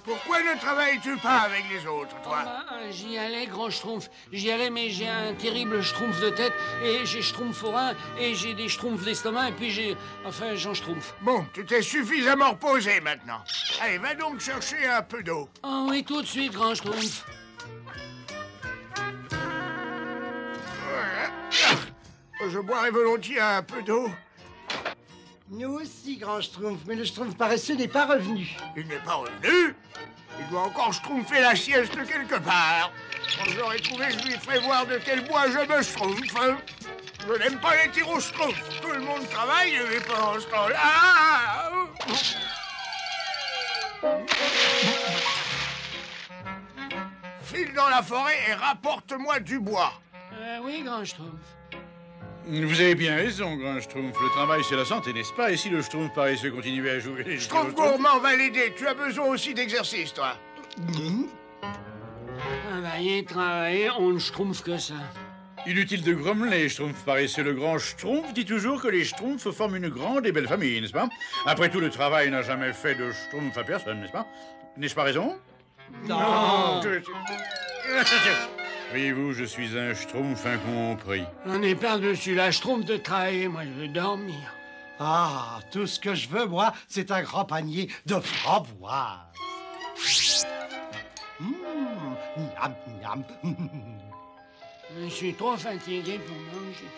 Pourquoi ne travailles-tu pas avec les autres, toi? J'y allais, grand Schtroumpf. J'y allais, mais j'ai un terrible Schtroumpf de tête, et j'ai Schtroumpf au rein, et j'ai des Schtroumpfs d'estomac, et puis j'ai... Enfin, j'en Schtroumpf. Bon, tu t'es suffisamment reposé maintenant. Allez, va donc chercher un peu d'eau. Oh oui, tout de suite, grand Schtroumpf. Je boirais volontiers un peu d'eau. Nous aussi, grand Schtroumpf, mais le Schtroumpf paresseux n'est pas revenu. Il n'est pas revenu. Il doit encore schtroumpfer la sieste quelque part. Quand je l'aurai trouvé, je lui ferai voir de quel bois je me schtroumpfe. Hein. Je n'aime pas les tirs au schtroumpf. Tout le monde travaille et pendant ce temps-là... File dans la forêt et rapporte-moi du bois. Oui, grand Schtroumpf. Vous avez bien raison, grand Schtroumpf. Le travail, c'est la santé, n'est-ce pas? Et si le Schtroumpf paresseux continuait à jouer... Schtroumpf gourmand va l'aider. Tu as besoin aussi d'exercice, toi. Travailler, travailler, on ne Schtroumpf que ça. Inutile de grommeler, Schtroumpf paresseux. Le grand Schtroumpf dit toujours que les Schtroumpfs forment une grande et belle famille, n'est-ce pas? Après tout, le travail n'a jamais fait de Schtroumpf à personne, n'est-ce pas? N'ai-je pas raison? Non. Voyez-vous, je suis un Schtroumpf incompris. On est par-dessus la Schtroumpf de travailler, moi je veux dormir. Ah, tout ce que je veux, moi, c'est un grand panier de framboises. Miam, miam. Je suis trop fatigué pour manger.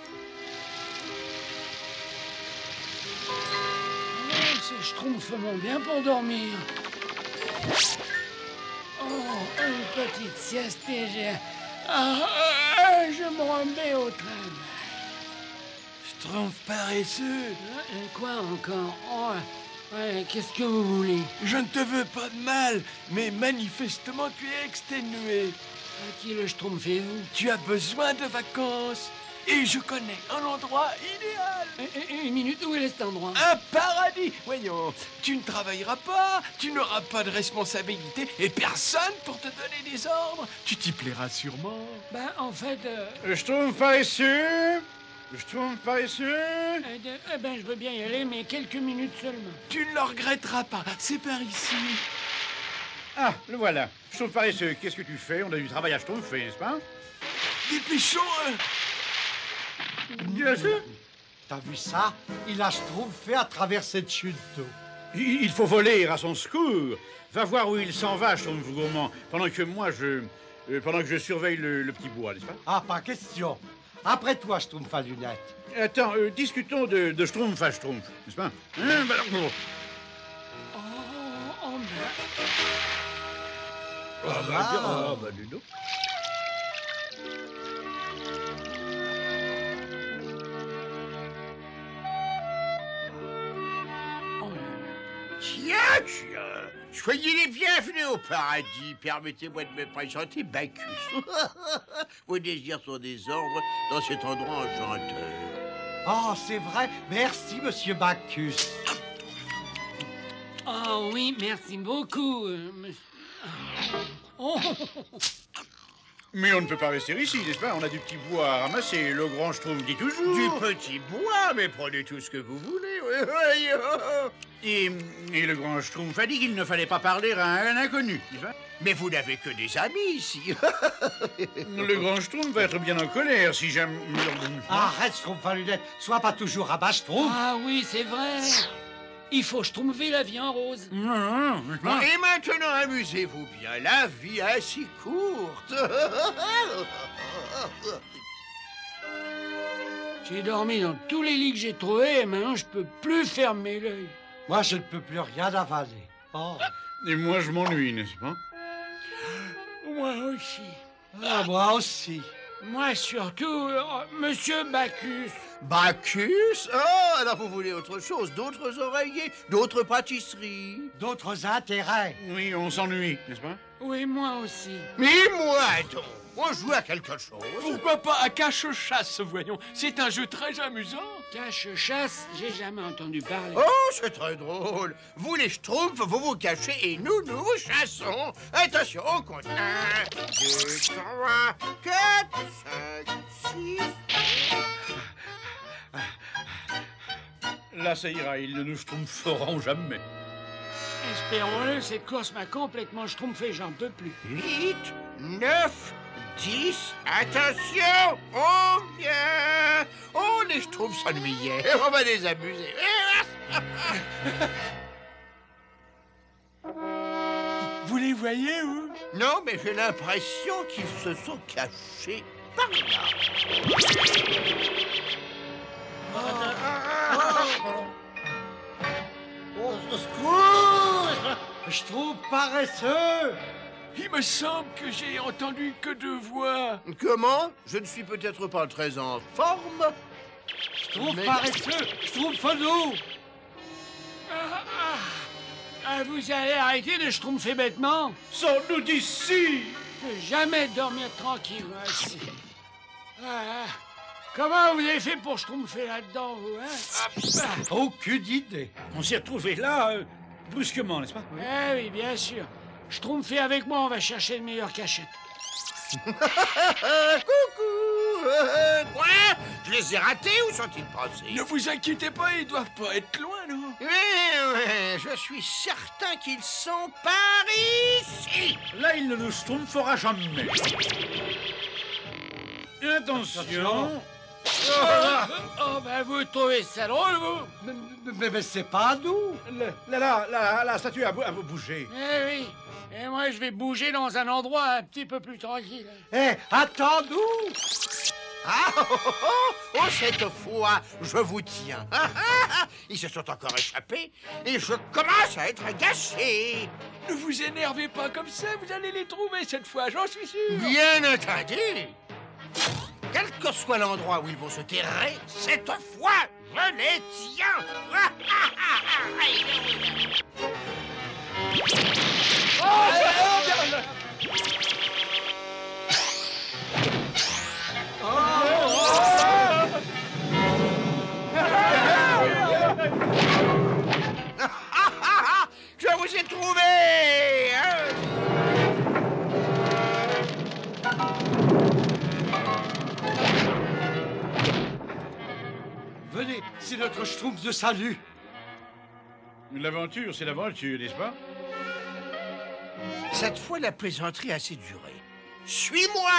Ces Schtroumpfs vont bien pour dormir. Oh, une petite sieste et je me remets au travail. Schtroumpf paresseux. Quoi encore? Oh, ouais, qu'est-ce que vous voulez? Je ne te veux pas de mal, mais manifestement tu es exténué. Qui le Schtroumpfez-vous? Tu as besoin de vacances. Et je connais un endroit idéal. Une minute, où est cet endroit? Un paradis. Voyons, tu ne travailleras pas, tu n'auras pas de responsabilité et personne pour te donner des ordres. Tu t'y plairas sûrement. Ben, en fait... Schtroumpf paresseux. Schtroumpf paresseux. Ben, je veux bien y aller, mais quelques minutes seulement. Tu ne le regretteras pas, c'est par ici. Ah, le voilà. Schtroumpf paresseux, qu'est-ce que tu fais? On a du travail à schtroumpfer, n'est-ce pas? Dépêchons. Bien sûr. T'as vu ça? Il a schtroumpfé à travers cette chute d'eau. Il faut voler à son secours. Va voir où il s'en va, Schtroumpf gourmand, pendant que moi, pendant que je surveille le petit bois, n'est-ce pas? Ah, pas question. Après toi, Schtroumpf à lunettes. Attends, discutons de Schtroumpf à Schtroumpf, n'est-ce pas? Hein, bah, bon. Oh, merde. Bah, dis donc. Tiens, soyez les bienvenus au paradis. Permettez-moi de me présenter Bacchus. Vos désirs sont des ordres dans cet endroit enchanteur. Oh, c'est vrai. Merci, monsieur Bacchus. Oh oui, merci beaucoup, monsieur. Oh. Mais on ne peut pas rester ici, n'est-ce pas? On a du petit bois à ramasser. Le grand Schtroumpf dit toujours... Du petit bois, mais prenez tout ce que vous voulez. Et le grand Schtroumpf a dit qu'il ne fallait pas parler à un inconnu, n'est-ce pas? Mais vous n'avez que des amis ici. Le grand Schtroumpf va être bien en colère si jamais... Arrête, Schtroumpf à lunettes. Sois pas toujours à bas, Schtroumpf. Ah oui, c'est vrai. Il faut schtroumpfer la vie en rose. Non, Et maintenant, amusez-vous bien. La vie est si courte. J'ai dormi dans tous les lits que j'ai trouvés et maintenant je peux plus fermer l'œil. Moi, je ne peux plus rien avaler. Oh. Et moi, je m'ennuie, n'est-ce pas? Moi aussi. Ah, moi aussi. Moi surtout, monsieur Bacchus. Bacchus? Oh, alors vous voulez autre chose? D'autres oreillers? D'autres pâtisseries? D'autres intérêts. Oui, on s'ennuie, n'est-ce pas? Oui, moi aussi. Mais moi, donc, on joue à quelque chose. Pourquoi pas à cache-chasse, voyons. C'est un jeu très amusant. Cache-chasse, j'ai jamais entendu parler. Oh, c'est très drôle. Vous, les schtroumpfs, vous vous cachez et nous vous chassons. Attention, on compte. 1, 2, 3, 4, 5, 6... Là, ça ira, ils ne nous schtroumpferont jamais. Espérons-le, cette course m'a complètement schtroumpfé, j'en peux plus. 8, 9, 10, attention, on vient. Oh, les schtroumpfs s'ennuyaient, on va les amuser. Vous les voyez, où? Non, mais j'ai l'impression qu'ils se sont cachés par là. Au secours! Schtroumpf paresseux! Il me semble que j'ai entendu que 2 voix. Comment? Je ne suis peut-être pas très en forme. Schtroumpf paresseux! Schtroumpf-nous! Vous allez arrêter de schtroumpfer bêtement? Sors-nous d'ici! Je peux jamais dormir tranquille, moi, ici. Comment vous avez fait pour schtroumpfer là-dedans, vous, hein? Aucune idée. On s'est retrouvés là, brusquement, n'est-ce pas? Oui, bien sûr. Schtroumpfez avec moi, on va chercher une meilleure cachette. Coucou! Quoi? Je les ai ratés, où sont-ils passés? Ne vous inquiétez pas, ils doivent pas être loin, non? Oui, je suis certain qu'ils sont par ici. Là, il ne nous schtroumpfera jamais. Attention. Oh, ben vous trouvez ça drôle, vous? Mais c'est pas nous. La statue a bougé. Eh oui. Et moi, je vais bouger dans un endroit un petit peu plus tranquille. Eh, attends-nous! Ah, oh, cette fois, je vous tiens. Ils se sont encore échappés et je commence à être agacé. Ne vous énervez pas comme ça, vous allez les trouver cette fois, j'en suis sûr. Bien entendu. Quel que soit l'endroit où ils vont se terrer, cette fois, je les tiens. Je vous ai trouvé. Venez, c'est notre schtroumpf de salut. L'aventure, c'est l'aventure, n'est-ce pas? Cette fois, la plaisanterie a assez duré. Suis-moi!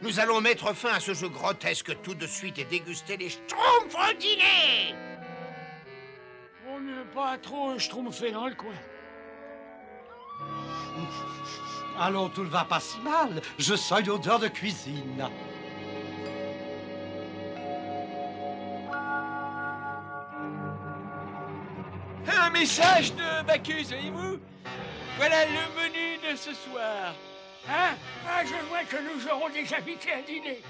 Nous allons mettre fin à ce jeu grotesque tout de suite et déguster les schtroumpfs au dîner. On n'est pas trop schtroumpfé dans le coin. Alors tout ne va pas si mal. Je sens une odeur de cuisine. Un message de Bacchus, voyez-vous? Voilà le menu de ce soir. Hein? Ah, je vois que nous aurons des invités à dîner.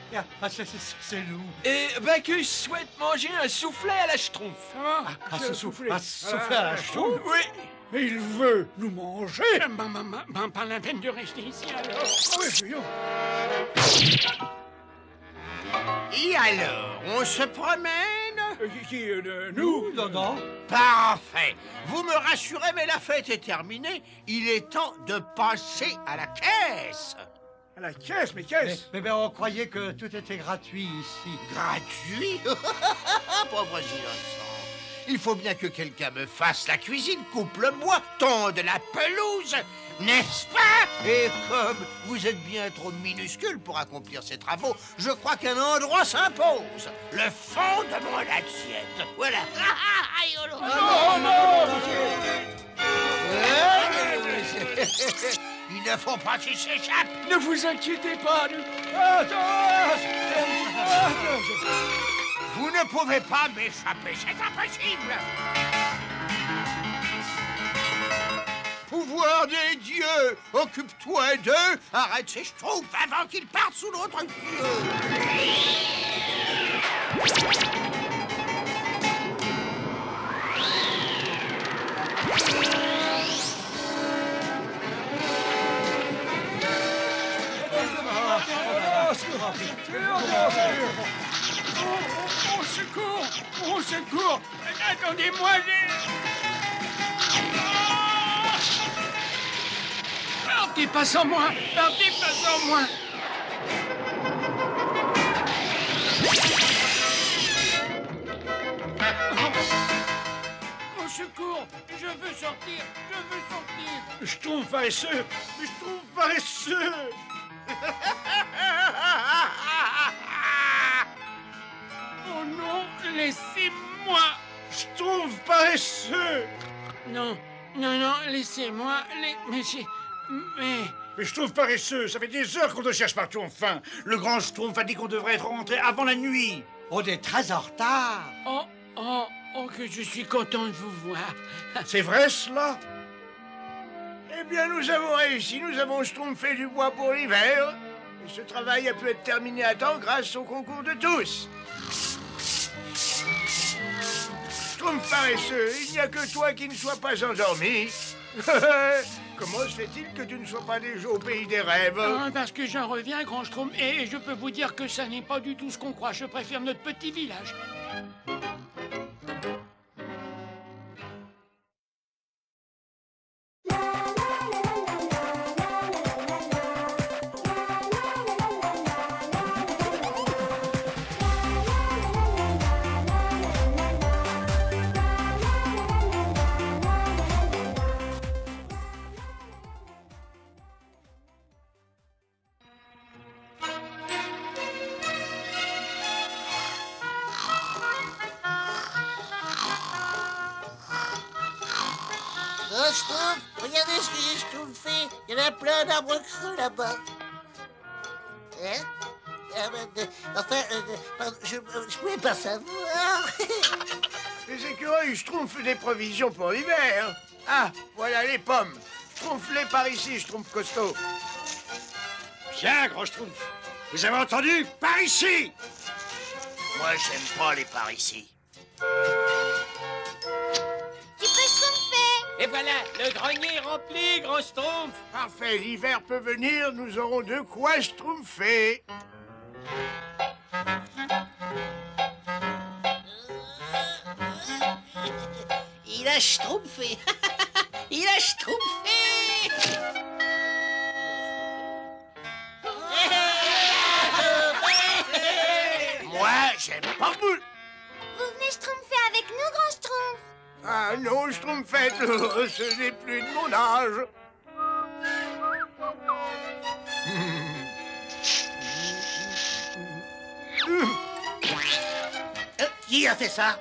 Ah, c'est nous. Et Bacchus souhaite manger un soufflet à la schtroumpf. Comment? Souffler à la schtroumpf? Oui. Il veut nous manger. Pas la peine de rester ici alors. Et alors, on se promène? Nous? Non. Parfait. Vous me rassurez, mais la fête est terminée. Il est temps de passer à la caisse. À la caisse, mais caisse? Mais on croyait que tout était gratuit ici. Gratuit? Pauvre innocent. Il faut bien que quelqu'un me fasse la cuisine, coupe le bois, tonde la pelouse, n'est-ce pas? Et comme vous êtes bien trop minuscule pour accomplir ces travaux, je crois qu'un endroit s'impose. Le fond de mon assiette. Voilà. Il ne faut pas qu'il s'échappe. Ne vous inquiétez pas, nous... Vous ne pouvez pas m'échapper, c'est impossible. Pouvoir des dieux, occupe-toi d'eux, arrête ces schtroumpfs avant qu'ils partent sous notre feu. Au secours! Attendez-moi! Partez pas sans moi! Partez pas sans moi! Au secours! Je veux sortir! Je trouve paresseux! Oh non! Laissez-moi! Je trouve paresseux! Non, laissez-moi... Mais je trouve paresseux, ça fait des heures qu'on te cherche partout, enfin. Le grand Schtroumpf a dit qu'on devrait être rentré avant la nuit. On est très en retard. Oh, que je suis content de vous voir. C'est vrai, cela? Eh bien, nous avons réussi, nous avons schtroumpfé du bois pour l'hiver. Et ce travail a pu être terminé à temps grâce au concours de tous. Schtroumpf paresseux, il n'y a que toi qui ne sois pas endormi. Comment se fait-il que tu ne sois pas déjà au pays des rêves? Parce que j'en reviens, grand Schtroumpf, et je peux vous dire que ça n'est pas du tout ce qu'on croit. Je préfère notre petit village. Schtroumpf, regardez ce que j'ai schtroumpfé. Il y en a plein d'arbres creux là-bas. Hein? Pardon, je pouvais pas savoir. Les écureuils schtroumpfent des provisions pour l'hiver. Ah, voilà les pommes. Schtroumpf-les par ici, Schtroumpf costaud. Viens, gros Schtroumpf. Vous avez entendu? Par ici! Moi, j'aime pas les par ici. Tu peux schtroumpfer. Et voilà, le grenier est rempli, grand Schtroumpf. Parfait, l'hiver peut venir, nous aurons de quoi schtroumpfer. Il a schtroumpfé. Il a schtroumpfé. Moi, j'aime pas. Vous venez schtroumpfer avec nous, grand Schtroumpf. Ah non, schtroumpfette, ce n'est plus de mon âge. Qui a fait ça?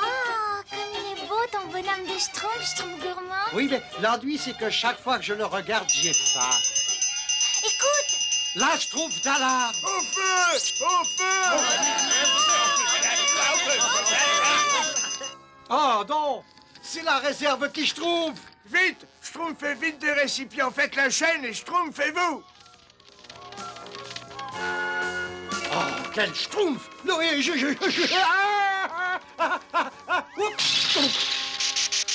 Oh, comme il est beau ton bonhomme de Schtroumpf, je trouve gourmand. Oui, mais l'ennui, c'est que chaque fois que je le regarde, j'ai faim. Écoute, Là, je trouve d'alarme. Au feu! Au feu! Oh non, c'est la réserve qui je trouve. Vite! Schtroumpfez vite des récipients, faites la chaîne et Schtroumpfez-vous! Oh, quel Schtroumpf. Noé,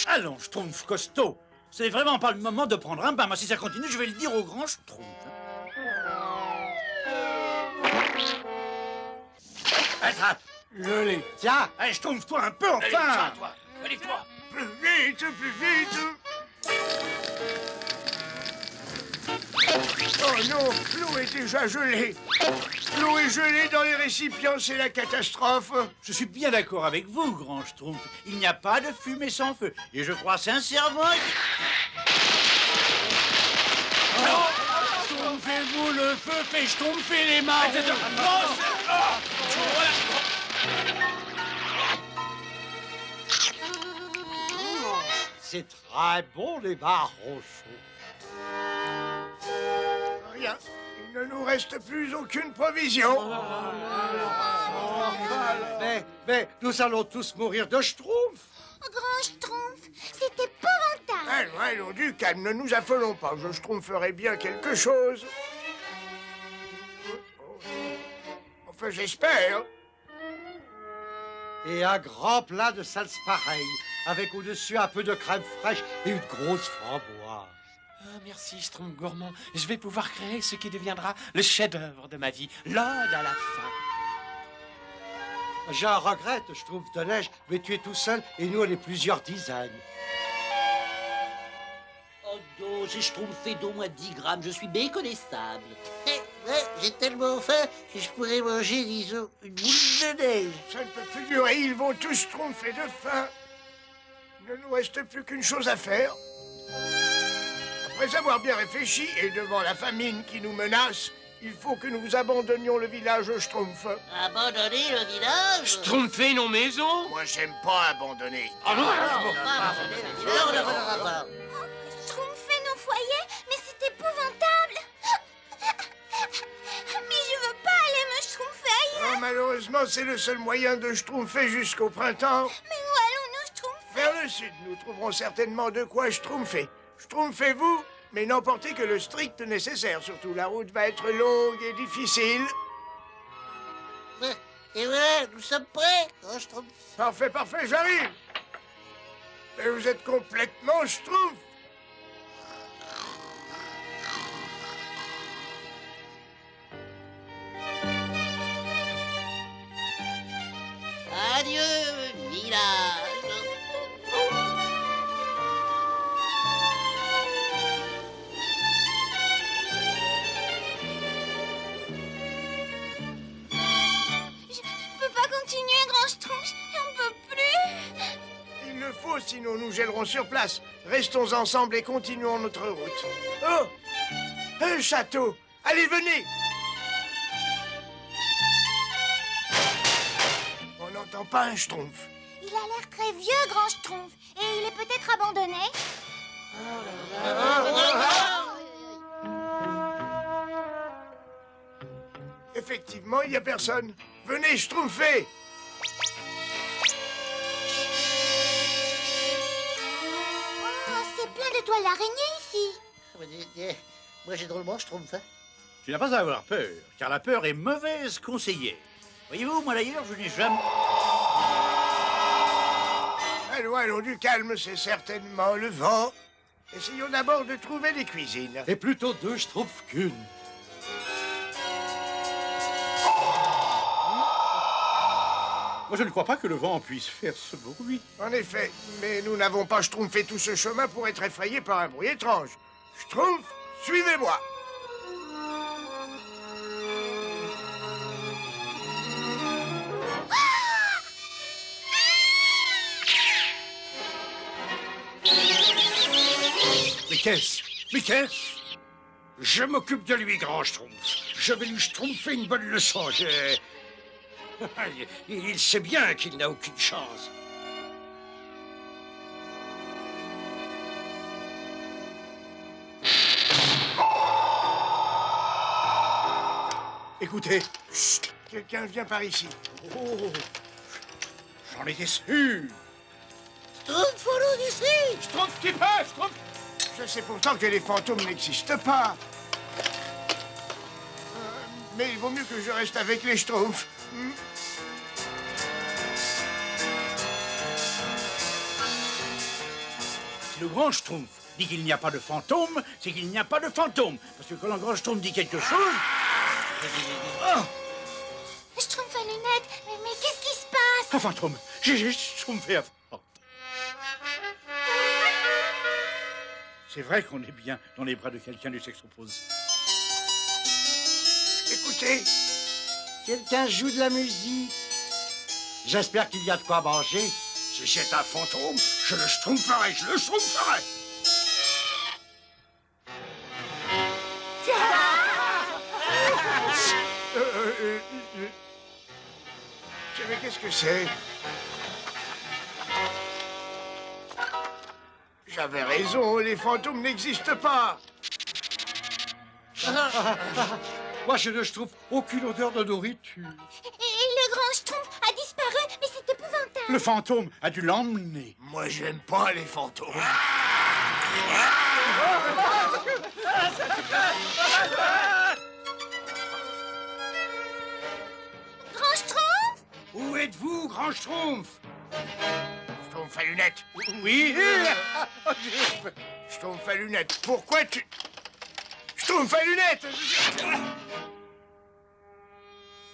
Allons, Schtroumpf costaud. C'est vraiment pas le moment de prendre un bain. Moi, si ça continue, je vais le dire au grand Schtroumpf. Attrape. Le lait. Tiens. Allez, Schtroumpf-toi un peu, enfin. Allez-toi. Plus vite, plus vite! Oh non, l'eau est déjà gelée. L'eau est gelée dans les récipients, c'est la catastrophe. Je suis bien d'accord avec vous, grand Schtroumpf. Il n'y a pas de fumée sans feu. Et je crois sincèrement... Schtroumpfez-vous le feu, fait schtroumpfer les mains. C'est très bon, les marrons chauds. Rien, il ne nous reste plus aucune provision. Mais nous allons tous mourir de Schtroumpf. grand Schtroumpf, c'est épouvantable. Allons, du calme, ne nous affolons pas. Je Schtroumpferai bien quelque chose. Enfin, j'espère. Et un grand plat de salse pareil, avec au-dessus un peu de crème fraîche et une grosse framboise. Ah, merci, Schtroumpf gourmand. Je vais pouvoir créer ce qui deviendra le chef-d'œuvre de ma vie, l'ode à la fin. Je regrette, Schtroumpf de neige, mais tu es tout seul et nous, on est plusieurs dizaines. Oh non, j'ai schtroumpfé d'au moins 10 grammes, je suis méconnaissable. J'ai tellement faim que je pourrais manger, disons, une boule de neige. Ça ne peut plus durer, ils vont tous Schtroumpfer de faim. Il ne nous reste plus qu'une chose à faire. Après avoir bien réfléchi et devant la famine qui nous menace, il faut que nous abandonnions le village Schtroumpf. Abandonner le village? Schtroumpfer nos maisons? Moi, j'aime pas abandonner. Ah non, On n'abandonnera pas. Schtroumpfer nos foyers, mais c'est épouvantable. Mais je veux pas aller me schtroumpfer ailleurs. Oh, malheureusement, c'est le seul moyen de Schtroumpfer jusqu'au printemps. Mais où allons-nous schtroumpfer? Vers le sud, nous trouverons certainement de quoi Schtroumpfer. Schtroumpfez-vous, mais n'emportez que le strict nécessaire. Surtout, la route va être longue et difficile. Et voilà, nous sommes prêts. Oh, Schtroumpf. Parfait, parfait, j'arrive. Mais vous êtes complètement Schtroumpf. Adieu, village. Je peux pas continuer, grand Schtroumpf. On peut plus. Il le faut, sinon nous gèlerons sur place. Restons ensemble et continuons notre route. Oh! Un château! Allez, venez! On n'entend pas un Schtroumpf. Il a l'air très vieux, grand Schtroumpf. Et il est peut-être abandonné. Effectivement, il n'y a personne. Venez, Schtroumpfer! Oh, c'est plein de toiles d'araignée ici. Moi, j'ai drôlement Schtroumpf. Hein. Tu n'as pas à avoir peur, car la peur est mauvaise conseillère. Voyez-vous, moi d'ailleurs, je n'ai jamais... Allons, du calme, c'est certainement le vent. Essayons d'abord de trouver des cuisines. Et plutôt 2 Schtroumpfs qu'une. Moi, je ne crois pas que le vent puisse faire ce bruit. En effet, mais nous n'avons pas Schtroumpfé tout ce chemin pour être effrayés par un bruit étrange. Schtroumpf, suivez-moi. Mais qu'est-ce? Je m'occupe de lui, grand Schtroumpf. Je vais lui schtroumpfer une bonne leçon. Il sait bien qu'il n'a aucune chance. Écoutez. Chut, quelqu'un vient par ici. Oh, j'en étais sûr. Schtroumpf, follow d'ici. Schtroumpf qui passe, Schtroumpf. Je sais pourtant que les fantômes n'existent pas. Mais il vaut mieux que je reste avec les Schtroumpfs. Si le grand Schtroumpf dit qu'il n'y a pas de fantôme, c'est qu'il n'y a pas de fantôme. Parce que quand le grand Schtroumpf dit quelque chose... Oh, Schtroumpf à lunettes, mais qu'est-ce qui se passe? un fantôme. J'ai Schtroumpfé un fantôme. C'est vrai qu'on est bien dans les bras de quelqu'un du sexe opposé. Écoutez. Quelqu'un joue de la musique. J'espère qu'il y a de quoi manger. Si c'est un fantôme, je le schtroumpferai, je le schtroumpferai. Mais qu'est-ce que c'est? J'avais raison, les fantômes n'existent pas. Moi, je ne trouve aucune odeur de nourriture. Et le grand Schtroumpf a disparu, mais c'est épouvantable. Le fantôme a dû l'emmener. Moi, j'aime pas les fantômes. Grand Schtroumpf? Où êtes-vous, grand Schtroumpf? Schtroumpf à lunettes. Oui. Schtroumpf à lunettes. Pourquoi tu... Schtroumpf à lunettes.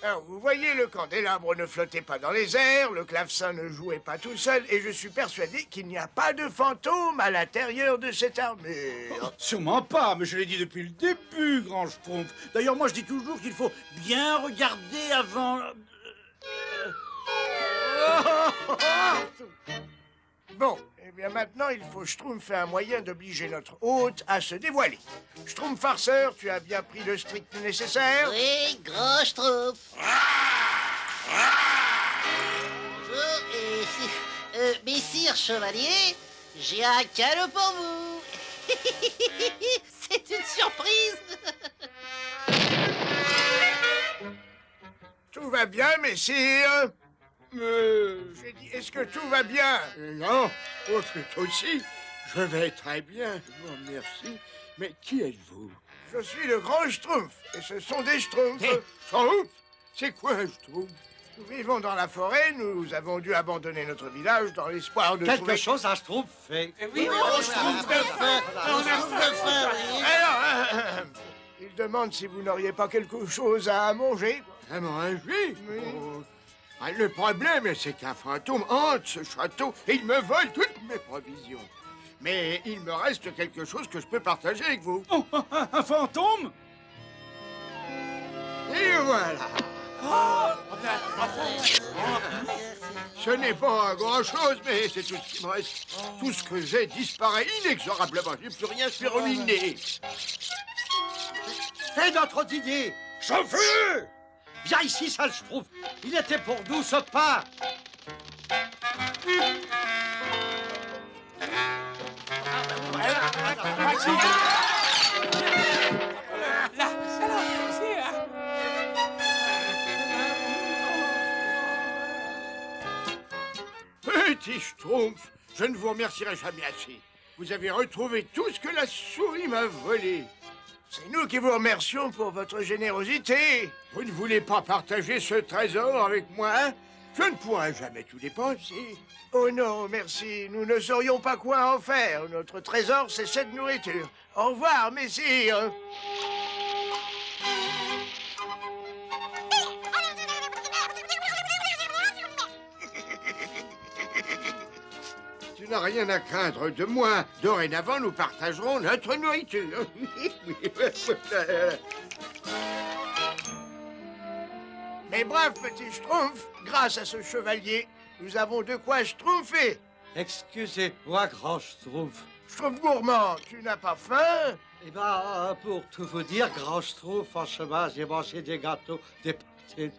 Alors, vous voyez, le candélabre ne flottait pas dans les airs, le clavecin ne jouait pas tout seul, et je suis persuadé qu'il n'y a pas de fantôme à l'intérieur de cette armure. Sûrement pas, mais je l'ai dit depuis le début, grand Schtroumpf. D'ailleurs, moi, je dis toujours qu'il faut bien regarder avant... Bon, eh bien maintenant, il faut Schtroumpf un moyen d'obliger notre hôte à se dévoiler. Schtroumpf farceur, tu as bien pris le strict nécessaire? Oui, grand Schtroumpf. Bonjour, messire chevalier, j'ai un cadeau pour vous. C'est une surprise. Tout va bien, messire? J'ai dit, est-ce que tout va bien? Non, oh, plutôt si. Je vais très bien, bon, merci. Mais qui êtes-vous? Je suis le grand Schtroumpf, et ce sont des Schtroumpfs. Schtroumpf? C'est quoi un Schtroumpf? Nous vivons dans la forêt, nous avons dû abandonner notre village dans l'espoir de Quelque trouver... chose à Schtroumpf fait. Oui, on Schtroumpf de faim. On Schtroumpf de faim, oui. Alors, il demande si vous n'auriez pas quelque chose à manger. À manger? Oui. Oh. Ah, le problème, c'est qu'un fantôme hante ce château et il me vole toutes mes provisions. Mais il me reste quelque chose que je peux partager avec vous. Oh, un fantôme? Et voilà. Ce n'est pas grand-chose, mais c'est tout ce qui me reste. Tout ce que j'ai disparaît inexorablement. J'ai plus rien, je suis ruiné. C'est notre idée. Chauffeur! Viens ici, sale Schtroumpf. Il était pour nous, ce pas. Petit Schtroumpf, je ne vous remercierai jamais assez. Vous avez retrouvé tout ce que la souris m'a volé. C'est nous qui vous remercions pour votre générosité. Vous ne voulez pas partager ce trésor avec moi? Je ne pourrai jamais tout dépenser. Oh non, merci. Nous ne saurions pas quoi en faire. Notre trésor, c'est cette nourriture. Au revoir, messire. Tu n'as rien à craindre de moi. Dorénavant, nous partagerons notre nourriture. Mais brave petit Schtroumpf, grâce à ce chevalier, nous avons de quoi schtroumpfer. Excusez-moi, grand Schtroumpf. Schtroumpf gourmand, tu n'as pas faim? Eh ben, pour tout vous dire, grand Schtroumpf, en chemin, j'ai mangé des gâteaux, des pâtés.